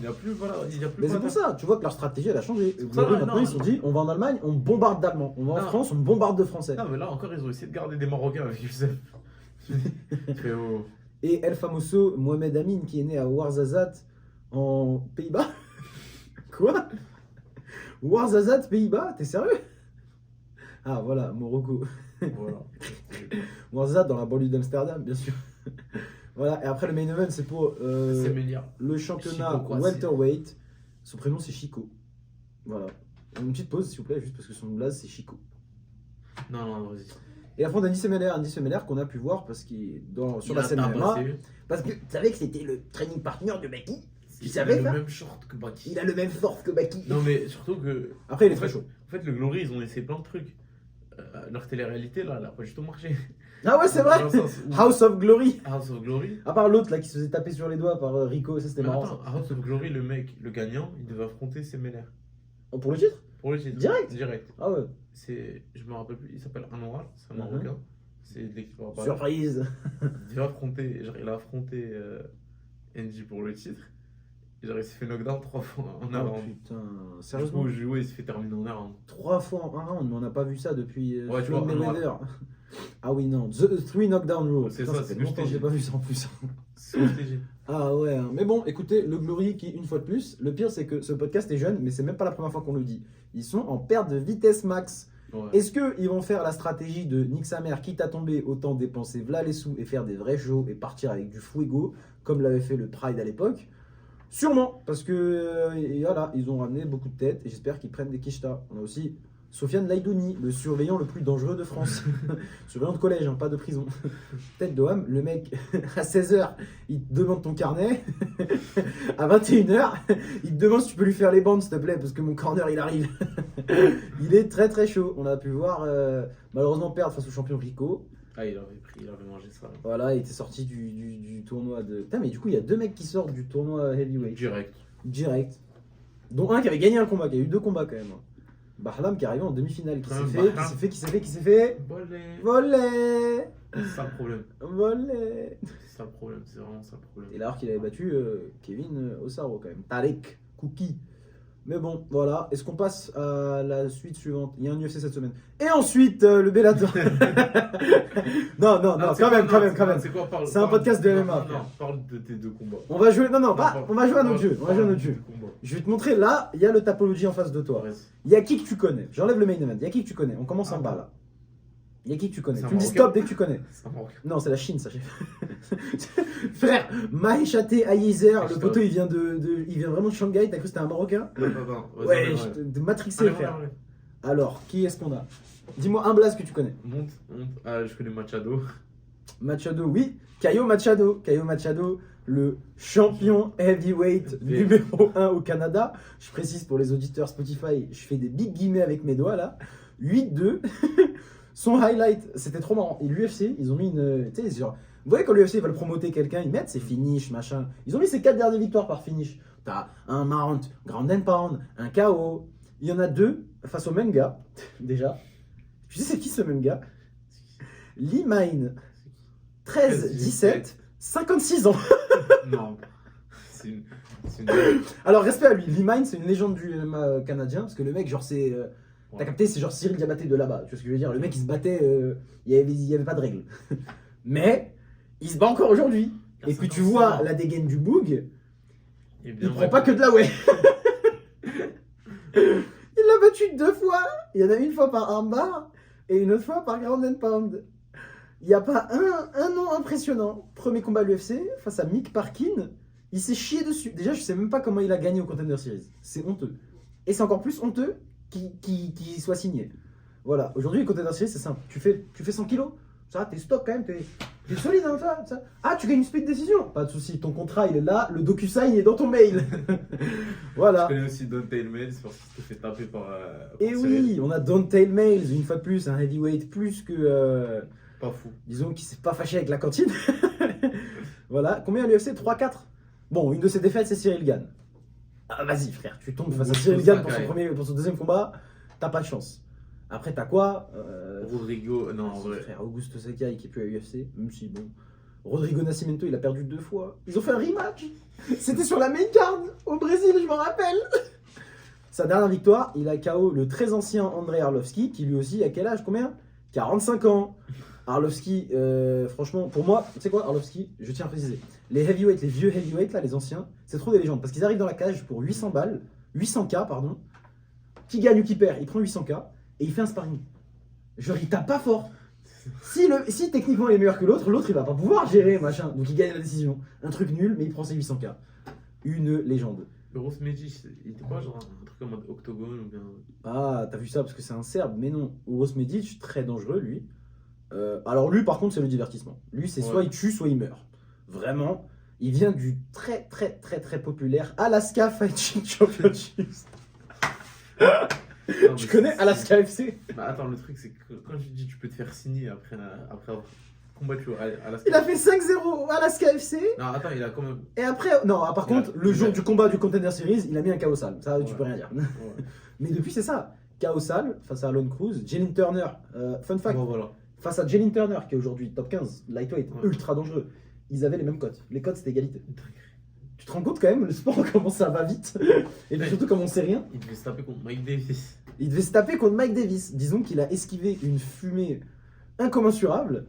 [SPEAKER 2] n'y a plus, voilà, il y a plus
[SPEAKER 1] Mais c'est
[SPEAKER 2] Badr.
[SPEAKER 1] pour ça, tu vois que leur stratégie elle a changé.
[SPEAKER 2] C'est pour ça,
[SPEAKER 1] Glory,
[SPEAKER 2] non,
[SPEAKER 1] maintenant
[SPEAKER 2] non.
[SPEAKER 1] ils se sont dit on va en Allemagne, on bombarde d'Allemands. On va en
[SPEAKER 2] Non.
[SPEAKER 1] France, on bombarde de Français.
[SPEAKER 2] Non, mais là encore, ils ont essayé de garder des Marocains avec Youssef. Tu fais, oh.
[SPEAKER 1] Et El Famoso Mohamed Amin qui est né à Ouarzazate en Pays-Bas. Quoi? Ouarzazate, Pays-Bas? T'es sérieux? Ah voilà, Morocco.
[SPEAKER 2] Voilà.
[SPEAKER 1] Ouarzazate dans la banlieue d'Amsterdam, bien sûr. Voilà, et après le main event c'est pour
[SPEAKER 2] C'est Mélia.
[SPEAKER 1] le championnat
[SPEAKER 2] Chico Kouassi.
[SPEAKER 1] welterweight. Son prénom c'est Chico. Voilà. Une petite pause, s'il vous plaît, juste parce que son blaze, c'est Chico.
[SPEAKER 2] Non, vas-y.
[SPEAKER 1] Et à fond d'Andy Semeler qu'on a pu voir parce qu'il sur la scène MMA. Parce que tu savais que c'était le training partner de Baki.
[SPEAKER 2] Il a le même short que Baki.
[SPEAKER 1] Il a le même short que Baki.
[SPEAKER 2] Non, mais surtout que.
[SPEAKER 1] Après, il est très chaud.
[SPEAKER 2] En fait, le Glory, ils ont essayé plein de trucs. Leur télé-réalité, là, elle a pas du tout marché.
[SPEAKER 1] Ah ouais, c'est vrai. House of Glory.
[SPEAKER 2] House of Glory.
[SPEAKER 1] À part l'autre là qui se faisait taper sur les doigts par Rico, ça c'était marrant.
[SPEAKER 2] Attends, House of Glory, le mec, le gagnant, il devait affronter Semeler.
[SPEAKER 1] Pour le titre?
[SPEAKER 2] Pour le titre.
[SPEAKER 1] Direct. Ah ouais.
[SPEAKER 2] Je me rappelle plus, il s'appelle Anwar, c'est un Marocain. C'est de l'équipe arabe.
[SPEAKER 1] Surprise.
[SPEAKER 2] Il a affronté NJ pour le titre. Et genre, il s'est fait knockdown 3 fois en avant.
[SPEAKER 1] Oh putain, sérieusement.
[SPEAKER 2] Au joué, il s'est fait terminer en round.
[SPEAKER 1] 3 fois en un round, mais on n'a pas vu ça depuis
[SPEAKER 2] ouais, tu vois,
[SPEAKER 1] Mayweather. Ah oui, non, The 3 Knockdown Rule.
[SPEAKER 2] C'est
[SPEAKER 1] ça fait longtemps que j'ai pas vu ça en plus.
[SPEAKER 2] C'est léger.
[SPEAKER 1] Ah ouais, mais bon, écoutez, le Glory qui, une fois de plus, le pire c'est que ce podcast est jeune, mais c'est même pas la première fois qu'on le dit. Ils sont en perte de vitesse max. Ouais. Est-ce qu'ils vont faire la stratégie de nique sa mère, quitte à tomber, autant dépenser v'là les sous et faire des vrais shows et partir avec du fuego, comme l'avait fait le Pride à l'époque? Sûrement, parce que voilà, ils ont ramené beaucoup de têtes et j'espère qu'ils prennent des quichetas. On a aussi Sofiane Laïdouni, le surveillant le plus dangereux de France. Surveillant de collège, hein, pas de prison. Tête de homme, le mec, à 16h, il te demande ton carnet. À 21h, il te demande si tu peux lui faire les bandes, s'il te plaît, parce que mon corner, il arrive. Il est très très chaud. On a pu voir, malheureusement, perdre face au champion Rico.
[SPEAKER 2] Ah, il avait mangé ça.
[SPEAKER 1] Voilà, il était sorti du tournoi de... Putain, mais du coup, il y a 2 mecs qui sortent du tournoi heavyweight. Direct. Dont un qui avait gagné un combat, qui a eu 2 combats quand même. Bahlam qui est arrivé en demi-finale, qui s'est fait voler.
[SPEAKER 2] C'est ça le problème.
[SPEAKER 1] Voler.
[SPEAKER 2] C'est ça le problème, c'est vraiment ça le problème.
[SPEAKER 1] Et alors qu'il avait battu Kevin Osaro quand même. Tarek Cookie. Mais bon, voilà. Est-ce qu'on passe à la suite suivante? Il y a un UFC cette semaine. Et ensuite, le Bellator. non, quand même.
[SPEAKER 2] C'est quoi,
[SPEAKER 1] c'est un podcast de MMA.
[SPEAKER 2] Non, parle de tes 2 combats.
[SPEAKER 1] On va jouer, on va jouer à notre jeu. Je vais te montrer, là, il y a le Tapology en face de toi. Il y a qui que tu connais? J'enlève le main event. Il y a qui que tu connais? On commence en bas, là. Il y a qui que tu connais? Tu me dis stop dès que tu connais. Non, c'est la Chine, ça, chef. Frère, Maheshate Ayezer, le poteau, il vient vraiment de Shanghai. T'as cru que c'était un Marocain?
[SPEAKER 2] Non.
[SPEAKER 1] Ouais, de matrixé, frère. Alors, qui est-ce qu'on a? Dis-moi un blaze que tu connais.
[SPEAKER 2] Monte. Je connais Machado.
[SPEAKER 1] Machado, oui. Caio Machado, le champion heavyweight numéro 1 au Canada. Je précise pour les auditeurs Spotify, je fais des big guillemets avec mes doigts là. 8-2. Son highlight, c'était trop marrant. Et l'UFC, ils ont mis une. Tu sais, genre. Vous voyez, quand l'UFC veulent promoter quelqu'un, ils mettent ses finishes, machin. Ils ont mis ses 4 dernières victoires par finish. T'as un mount, ground and pound, un KO. Il y en a 2 face au même gars, déjà. Tu sais, c'est qui ce même gars? Lee Mine, 13-17, 56 ans.
[SPEAKER 2] Non. C'est une...
[SPEAKER 1] Alors, respect à lui. Lee Mine, c'est une légende du MMA canadien. Parce que le mec, genre, c'est. T'as capté, c'est genre Cyril Diabaté de là-bas. Tu vois ce que je veux dire? Le mec, il se battait, il y avait pas de règles. Mais, il se bat encore aujourd'hui. Et puis tu vois la dégaine du Boog, il prend pas que de la whey. Il l'a battu 2 fois. Il y en a une fois par armbar et une autre fois par ground and pound. Il n'y a pas un nom impressionnant. Premier combat à l'UFC face à Mick Parkin. Il s'est chié dessus. Déjà, je sais même pas comment il a gagné au Contender Series. C'est honteux. Et c'est encore plus honteux qui soit signé. Voilà, aujourd'hui, le Contender Series, c'est simple. Tu fais 100 kilos, ça, t'es stock quand même, t'es solide, hein, ça. Ah, tu gagnes une split décision. Pas de souci, ton contrat, il est là, le DocuSign est dans ton mail. Voilà.
[SPEAKER 2] Je connais aussi Don Tail Mails parce qu'il s'est fait taper par.
[SPEAKER 1] Et oui, on a Don Tail Mails, une fois de plus, un heavyweight plus que.
[SPEAKER 2] Pas fou.
[SPEAKER 1] Disons qu'il s'est pas fâché avec la cantine. Voilà, combien à l'UFC? 3-4. Bon, une de ses défaites, c'est Cyril Gane. Ah, vas-y, frère, tu tombes face à Cyril Gane pour son deuxième combat, t'as pas de chance. Après, t'as quoi?
[SPEAKER 2] Rodrigo, non, en vrai.
[SPEAKER 1] Frère, Augusto Sakai qui est plus à UFC, même si, bon. Rodrigo Nascimento, il a perdu 2 fois. Ils ont fait un rematch. C'était sur la main card au Brésil, je m'en rappelle. Sa dernière victoire, il a KO le très ancien Andrei Arlovski, qui lui aussi, à quel âge? Combien? 45 ans. Arlovski, franchement, pour moi, tu sais quoi, Arlovski, je tiens à préciser, les heavyweights, les vieux heavyweights, là, les anciens, c'est trop des légendes, parce qu'ils arrivent dans la cage pour 800K, pardon, qui gagne ou qui perd, il prend 800K, et il fait un sparring. Genre, il tape pas fort. Si techniquement il est meilleur que l'autre, il va pas pouvoir gérer, machin, donc il gagne la décision. Un truc nul, mais il prend ses 800K. Une légende.
[SPEAKER 2] Euros Medic, il était pas genre un truc en mode octogone ou bien.
[SPEAKER 1] Ah, t'as vu ça parce que c'est un Serbe, mais non. Uros Medic, très dangereux, lui. Alors lui, par contre, c'est le divertissement. Lui, c'est soit
[SPEAKER 2] Ouais.
[SPEAKER 1] il tue, soit il meurt. Vraiment, il vient du très, très, très, très populaire Alaska Fighting Championship.
[SPEAKER 2] Non, mais
[SPEAKER 1] Tu connais Alaska FC?
[SPEAKER 2] Bah attends, le truc c'est que quand je dis tu peux te faire signer après avoir combattu Alaska.
[SPEAKER 1] Il a fait 5-0 Alaska FC.
[SPEAKER 2] Non, attends, il a quand même.
[SPEAKER 1] Et après, non, par contre, le jour du combat du Contender Series, il a mis un KO sale. Ça, tu
[SPEAKER 2] Ouais.
[SPEAKER 1] peux rien dire.
[SPEAKER 2] Ouais.
[SPEAKER 1] Mais depuis, c'est ça. KO sale face à Alon Cruz. Jalen Turner, fun fact,
[SPEAKER 2] Bon, voilà.
[SPEAKER 1] face à Jalen Turner, qui est aujourd'hui top 15, lightweight,
[SPEAKER 2] Ouais.
[SPEAKER 1] ultra dangereux. Ils avaient les mêmes cotes. Les cotes, c'était égalité. Tu te rends compte quand même, le sport, comment ça va vite. Et puis
[SPEAKER 2] Ouais.
[SPEAKER 1] surtout, comme on sait rien.
[SPEAKER 2] Il devait se taper contre Mike Davis.
[SPEAKER 1] Il devait se taper contre Mike Davis. Disons qu'il a esquivé une fumée incommensurable.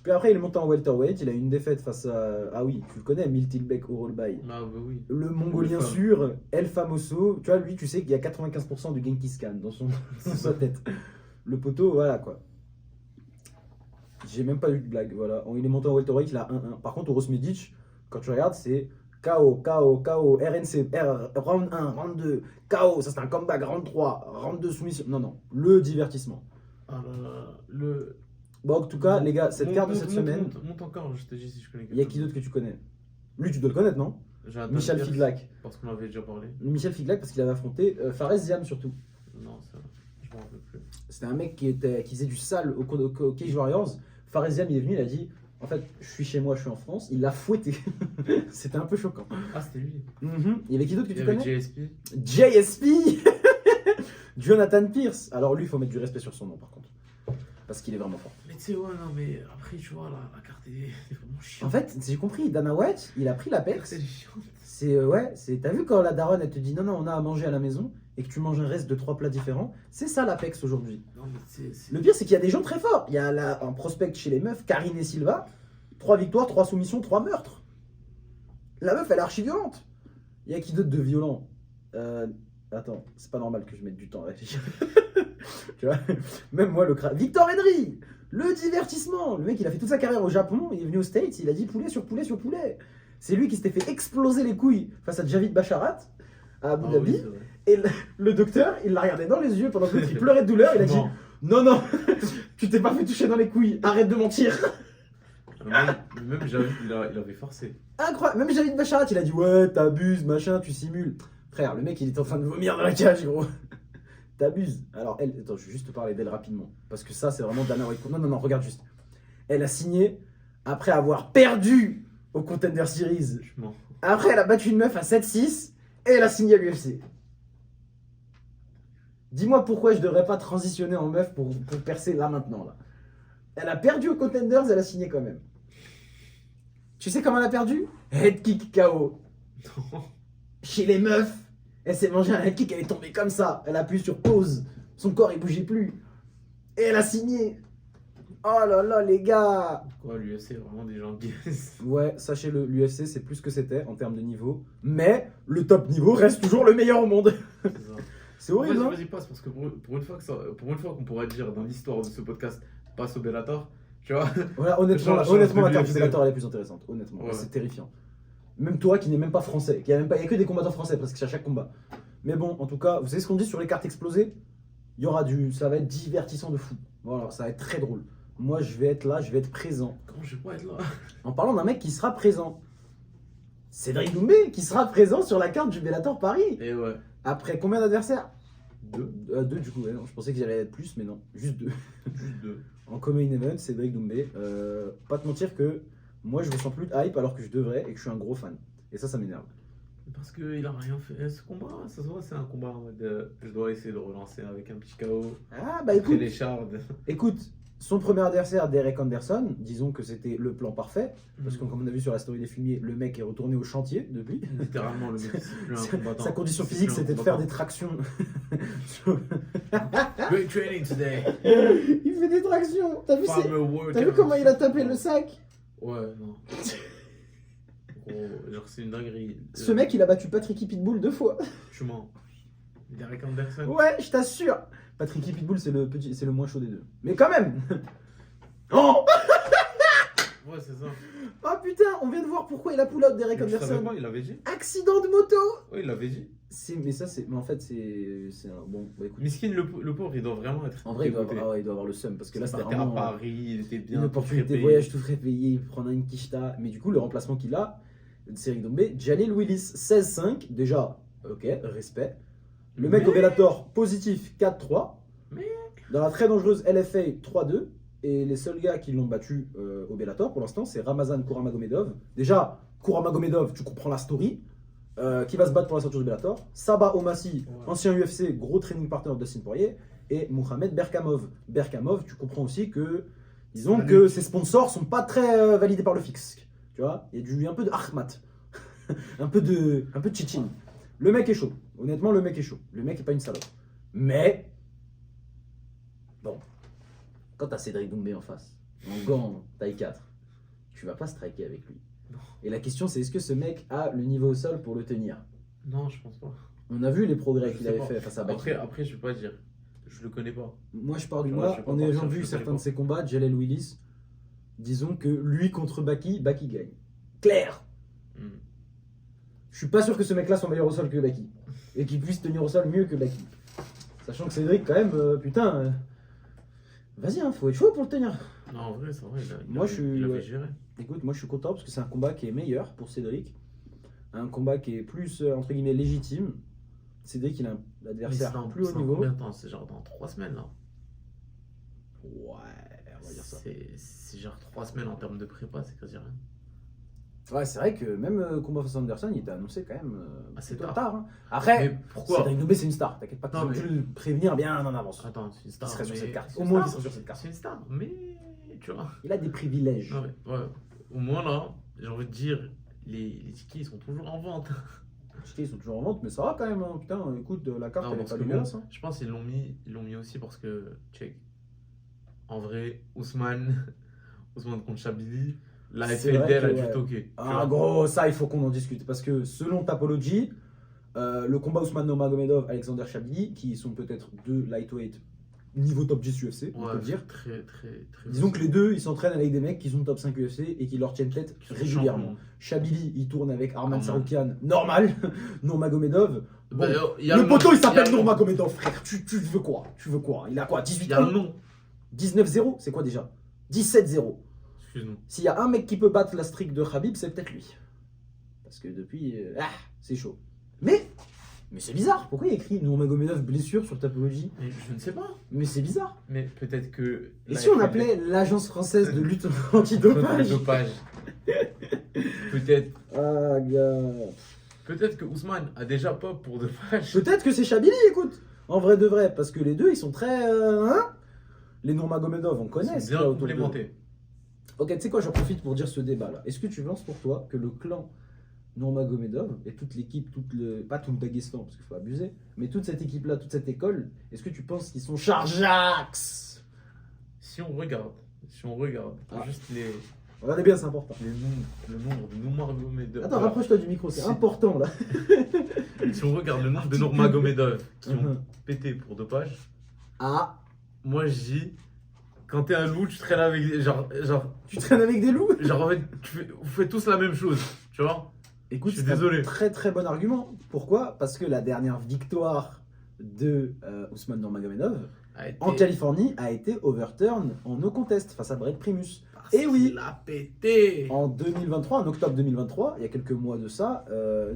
[SPEAKER 1] Puis après, il est monté en welterweight. Il a eu une défaite face à. Ah oui, tu le connais, Miltilbek Orolbay.
[SPEAKER 2] Ah bah oui.
[SPEAKER 1] Le mongolien
[SPEAKER 2] Le fameux.
[SPEAKER 1] sûr, El Famoso. Tu vois, lui, tu sais qu'il y a 95% du Genghis Khan dans, dans sa tête. Le poteau, voilà quoi. J'ai même pas eu de blague, voilà. Il est monté en welterweight, il a 1-1. Par contre, Uros Medic, quand tu regardes, c'est KO, KO, KO, RNC, round 1, round 2, KO, ça c'est un comeback, round 3, round 2 soumission. Non, non, le divertissement.
[SPEAKER 2] Ah là là. Le.
[SPEAKER 1] Bon, en tout cas, les gars, cette carte de cette semaine,
[SPEAKER 2] Monte encore, je te dis si je connais
[SPEAKER 1] il y a qui d'autre que tu connais? Lui, tu dois le connaître, non?
[SPEAKER 2] J'adore
[SPEAKER 1] Michel
[SPEAKER 2] Pierce,
[SPEAKER 1] Figlac.
[SPEAKER 2] Parce qu'on avait déjà parlé.
[SPEAKER 1] Michel Figlac, parce qu'il avait affronté Fares Ziam surtout.
[SPEAKER 2] Non, ça. Je m'en rappelle plus.
[SPEAKER 1] C'était un mec qui faisait du sale au Cage Warriors. Fares Ziam, il est venu, il a dit en fait, je suis chez moi, je suis en France. Il l'a fouetté. C'était un peu choquant.
[SPEAKER 2] Ah, c'était lui.
[SPEAKER 1] Il y avait qui d'autre que
[SPEAKER 2] Il
[SPEAKER 1] tu
[SPEAKER 2] y avait
[SPEAKER 1] connais?
[SPEAKER 2] JSP.
[SPEAKER 1] JSP. Jonathan Pierce. Alors lui, il faut mettre du respect sur son nom par contre. Parce qu'il est vraiment fort.
[SPEAKER 2] Mais tu sais, ouais, non, mais après, tu vois, la carte est vraiment chiante.
[SPEAKER 1] En fait, j'ai compris, Dana White, il a pris la pexe.
[SPEAKER 2] c'est chiant.
[SPEAKER 1] C'est ouais, c'est t'as vu quand la daronne elle te dit non non, on a à manger à la maison et que tu manges un reste de 3 plats différents, c'est ça l'Apex aujourd'hui.
[SPEAKER 2] Non, mais c'est.
[SPEAKER 1] Le pire c'est qu'il y a des gens très forts. Il y a un prospect chez les meufs, Karine et Silva, 3 victoires, 3 soumissions, 3 meurtres. La meuf elle est archi violente. Il y a qui d'autre de violent? Attends, c'est pas normal que je mette du temps à réfléchir. Tu vois, même moi le Victor Henry, le divertissement. Le mec il a fait toute sa carrière au Japon, il est venu aux States, il a dit poulet sur poulet sur poulet. C'est lui qui s'était fait exploser les couilles face à Javid Basharat à Abu
[SPEAKER 2] Ah
[SPEAKER 1] Dhabi.
[SPEAKER 2] oui, c'est vrai.
[SPEAKER 1] Et le docteur, il l'a regardé dans les yeux pendant que il pleurait de douleur. Il a dit
[SPEAKER 2] Non.
[SPEAKER 1] non, tu t'es pas fait toucher dans les couilles, arrête de mentir.
[SPEAKER 2] Même Javid, il avait forcé.
[SPEAKER 1] Incroyable. Même Javid Basharat, il a dit ouais, t'abuses, machin, tu simules. Frère, le mec, il était en train de vomir dans la cage, gros. T'abuses. Alors, elle, attends, je vais juste te parler d'elle rapidement. Parce que ça, c'est vraiment Dana White. Non, non, non, regarde juste. Elle a signé après avoir perdu au Contender Series.
[SPEAKER 2] Je m'en.
[SPEAKER 1] Après, elle a battu une meuf à 7-6 et elle a signé à l'UFC. Dis-moi pourquoi je devrais pas transitionner en meuf pour percer là maintenant. Là. Elle a perdu au Contenders, elle a signé quand même. Tu sais comment elle a perdu? Head kick KO. Chez les meufs, elle s'est mangé un head kick, elle est tombée comme ça. Elle a appuyé sur pause. Son corps il bougeait plus. Et elle a signé. Oh là là, les gars.
[SPEAKER 2] Quoi, l'UFC est vraiment des gens gays.
[SPEAKER 1] Ouais, sachez-le, l'UFC c'est plus que c'était en termes de niveau. Mais le top niveau reste toujours le meilleur au monde.
[SPEAKER 2] C'est ça.
[SPEAKER 1] C'est horrible, hein?
[SPEAKER 2] Vas-y, passe, parce que pour une fois qu'on pourrait dire dans l'histoire de ce podcast, passe au Bellator, tu vois.
[SPEAKER 1] Voilà, honnêtement,
[SPEAKER 2] Change
[SPEAKER 1] honnêtement
[SPEAKER 2] de
[SPEAKER 1] la carte du
[SPEAKER 2] l'UFC.
[SPEAKER 1] Bellator elle est plus intéressante. Honnêtement,
[SPEAKER 2] Ouais.
[SPEAKER 1] c'est terrifiant. Même toi qui n'es même pas français, il y a que des combattants français presque à chaque combat. Mais bon, en tout cas, vous savez ce qu'on dit sur les cartes explosées? Il y aura ça va être divertissant de fou. Voilà, ça va être très drôle. Moi, je vais être là, je vais être présent.
[SPEAKER 2] Comment je vais pas être là?
[SPEAKER 1] En parlant d'un mec qui sera présent, Cédric Doumbé qui sera présent sur la carte du Bellator Paris.
[SPEAKER 2] Et ouais.
[SPEAKER 1] Après combien d'adversaires?
[SPEAKER 2] 2.
[SPEAKER 1] 2 du coup, ouais, non, je pensais qu'il y allait être plus, mais non, juste 2.
[SPEAKER 2] Juste 2.
[SPEAKER 1] En common event, Cédric Doumbé. Pas te mentir que moi je ressens plus de hype alors que je devrais et que je suis un gros fan. Et ça m'énerve.
[SPEAKER 2] Parce qu'il a rien fait. Ce combat, ça se voit, c'est un combat en mode. Je dois essayer de relancer avec un petit KO.
[SPEAKER 1] Ah bah
[SPEAKER 2] Après
[SPEAKER 1] écoute,
[SPEAKER 2] les shards.
[SPEAKER 1] écoute, son premier adversaire, Derek Anderson, disons que c'était le plan parfait. Parce que comme on a vu sur la story des fumiers, le mec est retourné au chantier depuis.
[SPEAKER 2] Littéralement, le mec, c'est plus un combattant.
[SPEAKER 1] Sa condition
[SPEAKER 2] C'est
[SPEAKER 1] physique
[SPEAKER 2] plus un
[SPEAKER 1] c'était de faire des
[SPEAKER 2] combattant.
[SPEAKER 1] tractions.
[SPEAKER 2] Great training today.
[SPEAKER 1] Il fait des tractions. T'as vu,
[SPEAKER 2] Farmer workout.
[SPEAKER 1] t'as vu comment il a tapé le sac?
[SPEAKER 2] Ouais, non. Gros, genre, c'est une dinguerie.
[SPEAKER 1] Ce mec il a battu Patricky Pitbull 2 fois.
[SPEAKER 2] Tu mens. Derek Anderson.
[SPEAKER 1] Ouais, je t'assure. Patricky Pitbull, c'est le moins chaud des deux. Mais quand même. Oh
[SPEAKER 2] Ouais, c'est ça.
[SPEAKER 1] Ah putain, on vient de voir pourquoi il a pull-out Derek
[SPEAKER 2] Je savais
[SPEAKER 1] Anderson.
[SPEAKER 2] pas, il l'avait dit.
[SPEAKER 1] Accident de moto.
[SPEAKER 2] Oui, il l'avait dit.
[SPEAKER 1] Mais ça, c'est. Mais en fait, c'est un. Bon, bah écoute.
[SPEAKER 2] Miskin, le pauvre, il doit vraiment être.
[SPEAKER 1] En vrai,
[SPEAKER 2] dégoûté.
[SPEAKER 1] il doit avoir le seum parce que là,
[SPEAKER 2] Il
[SPEAKER 1] c'était
[SPEAKER 2] partait à
[SPEAKER 1] vraiment
[SPEAKER 2] Paris, il était bien.
[SPEAKER 1] une
[SPEAKER 2] tout frais
[SPEAKER 1] opportunité de
[SPEAKER 2] payé.
[SPEAKER 1] voyage tout frais payé. Il prend une quicheta. Mais du coup, le remplacement qu'il a, c'est Eric Dombé, Jalil Willis, 16-5. Déjà, ok, respect. Le mec
[SPEAKER 2] Mais-
[SPEAKER 1] au Bellator, positif 4-3.
[SPEAKER 2] Mais-
[SPEAKER 1] Dans la très dangereuse LFA, 3-2. Et les seuls gars qui l'ont battu au Bellator pour l'instant, c'est Ramazan Kouramagomedov. Déjà, Kouramagomedov, tu comprends la story. Qui va se battre pour la ceinture du Bellator. Sabah Omassi,
[SPEAKER 2] Ouais.
[SPEAKER 1] ancien UFC, gros training partner de Dustin Poirier. Et Mohamed Berkamov. Berkamov, tu comprends aussi que, disons
[SPEAKER 2] Salut.
[SPEAKER 1] que ses sponsors sont pas très validés par le fisc. Tu vois, il y a un peu de Ahmad, un peu de Chichin. Le mec est chaud. Honnêtement, le mec est chaud. Le mec est pas une salope. Mais, bon, quand t'as Cédric Doumbé en face, en gant taille 4, tu vas pas striker avec lui.
[SPEAKER 2] Non.
[SPEAKER 1] Et la question, c'est est-ce que ce mec a le niveau au sol pour le tenir?
[SPEAKER 2] Non, je pense pas.
[SPEAKER 1] On a vu les progrès
[SPEAKER 2] Je
[SPEAKER 1] qu'il
[SPEAKER 2] sais
[SPEAKER 1] avait
[SPEAKER 2] pas.
[SPEAKER 1] fait face à Baki.
[SPEAKER 2] Après, je vais pas dire. Je le connais pas.
[SPEAKER 1] Moi, je pars du
[SPEAKER 2] Ouais,
[SPEAKER 1] mois,
[SPEAKER 2] je sais pas
[SPEAKER 1] en
[SPEAKER 2] partir,
[SPEAKER 1] ayant
[SPEAKER 2] je
[SPEAKER 1] vu
[SPEAKER 2] le
[SPEAKER 1] certains
[SPEAKER 2] connais
[SPEAKER 1] de ses combats, Jalel Willis, disons que lui contre Baki, Baki gagne. Clair.
[SPEAKER 2] Hmm.
[SPEAKER 1] Je suis pas sûr que ce mec-là soit meilleur au sol que Baki. Et qu'il puisse tenir au sol mieux que Baki. Sachant que Cédric, quand même, putain. Vas-y, hein, faut être chaud pour le tenir.
[SPEAKER 2] Non, en vrai, c'est vrai.
[SPEAKER 1] Moi, je suis-
[SPEAKER 2] Il avait
[SPEAKER 1] ouais.
[SPEAKER 2] géré.
[SPEAKER 1] Écoute, moi je suis content parce que c'est un combat qui est meilleur pour Cédric. Un combat qui est plus, entre guillemets, légitime. Cédric, il a un
[SPEAKER 2] Mais
[SPEAKER 1] adversaire
[SPEAKER 2] c'est dans-
[SPEAKER 1] plus haut
[SPEAKER 2] c'est dans
[SPEAKER 1] niveau.
[SPEAKER 2] combien de temps? C'est genre dans 3 semaines là.
[SPEAKER 1] Ouais, on va dire ça.
[SPEAKER 2] C'est genre 3 semaines en termes de prépa, c'est quasi rien.
[SPEAKER 1] Ouais, c'est vrai que même combat face à Anderson, il était annoncé quand même
[SPEAKER 2] Assez
[SPEAKER 1] plutôt
[SPEAKER 2] tard.
[SPEAKER 1] tard. Hein. Après,
[SPEAKER 2] Mais pourquoi?
[SPEAKER 1] Cédric Doumbé, c'est une star. T'inquiète pas, qu'ils
[SPEAKER 2] Non,
[SPEAKER 1] ont
[SPEAKER 2] mais-
[SPEAKER 1] dû le prévenir bien en avance.
[SPEAKER 2] Attends, c'est une star.
[SPEAKER 1] Il serait sur
[SPEAKER 2] mais-
[SPEAKER 1] cette carte.
[SPEAKER 2] c'est
[SPEAKER 1] Au
[SPEAKER 2] une
[SPEAKER 1] moins, il
[SPEAKER 2] star.
[SPEAKER 1] serait sur cette carte.
[SPEAKER 2] C'est une star, mais tu vois.
[SPEAKER 1] Il a des privilèges.
[SPEAKER 2] Non, mais, ouais. Au moins là, j'ai envie de dire, les tickets ils sont toujours en vente.
[SPEAKER 1] Je sais qu'ils sont toujours en vente, mais ça va quand même. Hein. Putain, écoute, la carte,
[SPEAKER 2] Non,
[SPEAKER 1] elle est
[SPEAKER 2] parce
[SPEAKER 1] pas
[SPEAKER 2] que
[SPEAKER 1] dégueulasse.
[SPEAKER 2] bon,
[SPEAKER 1] Hein.
[SPEAKER 2] je pense qu'ils l'ont mis aussi parce que, check. En vrai, Ousmane contre Chabili, la
[SPEAKER 1] C'est vrai
[SPEAKER 2] FLDL a
[SPEAKER 1] que,
[SPEAKER 2] dû
[SPEAKER 1] ouais.
[SPEAKER 2] toquer. tu
[SPEAKER 1] Ah,
[SPEAKER 2] vois.
[SPEAKER 1] gros, ça, il faut qu'on en discute. Parce que selon Tapology, le combat Ousmane Nurmagomedov, Alexander Chabili, qui sont peut-être deux lightweight niveau top 10 UFC, on peut
[SPEAKER 2] Ouais,
[SPEAKER 1] le dire.
[SPEAKER 2] très, très, très.
[SPEAKER 1] Disons que les deux, ils s'entraînent avec des mecs qui sont top 5 UFC et qui leur tiennent tête
[SPEAKER 2] Qui sont
[SPEAKER 1] régulièrement.
[SPEAKER 2] champions.
[SPEAKER 1] Chabili, il tourne avec Arman
[SPEAKER 2] Arman.
[SPEAKER 1] Saroukian, normal. Nurmagomedov. Bon,
[SPEAKER 2] Bah, il y a
[SPEAKER 1] le poteau, il s'appelle
[SPEAKER 2] y a le nom.
[SPEAKER 1] Nurmagomedov, frère. Tu veux quoi? Tu veux quoi? Il a quoi? 18
[SPEAKER 2] Il y a le
[SPEAKER 1] ans?
[SPEAKER 2] nom.
[SPEAKER 1] 19-0? C'est quoi déjà? 17-0.
[SPEAKER 2] Excuse-nous.
[SPEAKER 1] S'il y a un mec qui peut battre la streak de Khabib, c'est peut-être lui. Parce que depuis, c'est chaud. Mais c'est bizarre. Pourquoi il y a écrit Nurmagomedov blessure sur Tapology?
[SPEAKER 2] Mais je ne sais pas.
[SPEAKER 1] Mais c'est bizarre.
[SPEAKER 2] Mais peut-être que.
[SPEAKER 1] Et
[SPEAKER 2] la
[SPEAKER 1] si on
[SPEAKER 2] FLDL
[SPEAKER 1] appelait l'agence française de lutte
[SPEAKER 2] contre
[SPEAKER 1] antidopage?
[SPEAKER 2] le dopage. Peut-être.
[SPEAKER 1] Ah, gars.
[SPEAKER 2] Peut-être que Ousmane a déjà pop pour dopage.
[SPEAKER 1] Peut-être que c'est Chabili, écoute. En vrai de vrai. Parce que les deux, ils sont très. Hein, les Nurmagomedov, on
[SPEAKER 2] Ils
[SPEAKER 1] connaît.
[SPEAKER 2] sont
[SPEAKER 1] ce qu'il y a
[SPEAKER 2] bien
[SPEAKER 1] autour d'eux.
[SPEAKER 2] complémentés.
[SPEAKER 1] Ok, tu sais quoi, j'en profite pour dire ce débat-là. Est-ce que tu penses pour toi que le clan Nurmagomedov et toute l'équipe, pas tout le Daghestan, parce qu'il faut abuser, mais toute cette équipe-là, toute cette école, est-ce que tu penses qu'ils sont chargeax?
[SPEAKER 2] Si on regarde
[SPEAKER 1] Ah.
[SPEAKER 2] juste
[SPEAKER 1] Regardez bien, c'est important.
[SPEAKER 2] le nombre de Nurmagomedov.
[SPEAKER 1] Attends, rapproche-toi du micro, c'est
[SPEAKER 2] Si.
[SPEAKER 1] important là.
[SPEAKER 2] Si on regarde le nombre de Nurmagomedov qui ont
[SPEAKER 1] Mhm.
[SPEAKER 2] pété pour dopage,
[SPEAKER 1] Ah,
[SPEAKER 2] moi je dis, quand t'es un loup, tu traînes avec des. Genre
[SPEAKER 1] tu traînes avec des loups?
[SPEAKER 2] en fait, vous faites tous la même chose, tu vois.
[SPEAKER 1] Écoute,
[SPEAKER 2] Je suis
[SPEAKER 1] c'est un
[SPEAKER 2] désolé.
[SPEAKER 1] très très bon argument. Pourquoi? Parce que la dernière victoire de Ousmane Nurmagomedov
[SPEAKER 2] A été-
[SPEAKER 1] en Californie a été overturn en no contest face à Brett Primus.
[SPEAKER 2] Parce
[SPEAKER 1] Eh oui.
[SPEAKER 2] qu'il a pété.
[SPEAKER 1] En 2023, en octobre 2023, il y a quelques mois de ça,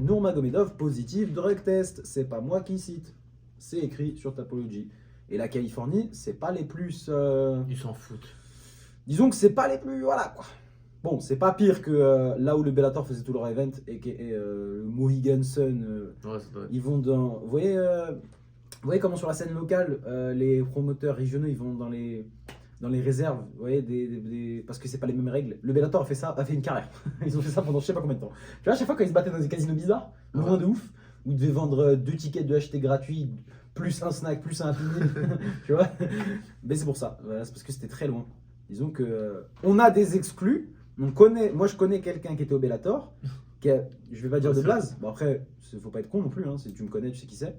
[SPEAKER 1] Nurmagomedov positif drug test. C'est pas moi qui cite, c'est écrit sur Tapology. Et la Californie, c'est pas les plus.
[SPEAKER 2] Ils s'en foutent.
[SPEAKER 1] Disons que c'est pas les plus. Voilà quoi. Bon, c'est pas pire que là où le Bellator faisait tout leur event et que le Mohegan Sun.
[SPEAKER 2] Ouais, ça doit être-
[SPEAKER 1] Ils vont dans. Vous voyez comment sur la scène locale, les promoteurs régionaux, ils vont dans les réserves, vous voyez, parce que c'est pas les mêmes règles. Le Bellator a fait une carrière. Ils ont fait ça pendant je sais pas combien de temps. Tu vois, à chaque fois quand ils se battaient dans des casinos bizarres, loin de ouf, où ils devaient vendre 2 tickets de HT gratuits, plus un snack, plus un Happy Meal, tu vois. Mais c'est pour ça, voilà, c'est parce que c'était très loin. Disons que on a des exclus. Moi je connais quelqu'un qui était au Bellator, je vais pas dire de blase. Bon après, faut pas être con non plus. Hein, si tu me connais, tu sais qui c'est.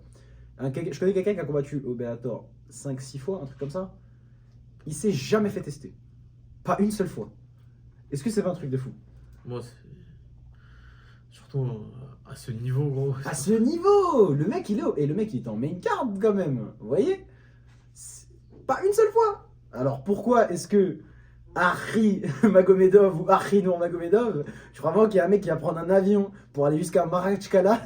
[SPEAKER 1] Je connais quelqu'un qui a combattu au Bellator 5-6 fois, un truc comme ça. Il s'est jamais fait tester. Pas une seule fois. Est-ce que c'est pas un truc de fou?
[SPEAKER 2] Moi, c'est. Surtout à ce niveau, gros.
[SPEAKER 1] À ce niveau, le mec il est et le mec il est en main card quand même. Vous voyez? Pas une seule fois. Alors pourquoi est-ce que Arhi Magomedov ou Arhi Nurmagomedov, je crois vraiment qu'il y a un mec qui va prendre un avion pour aller jusqu'à Marachkala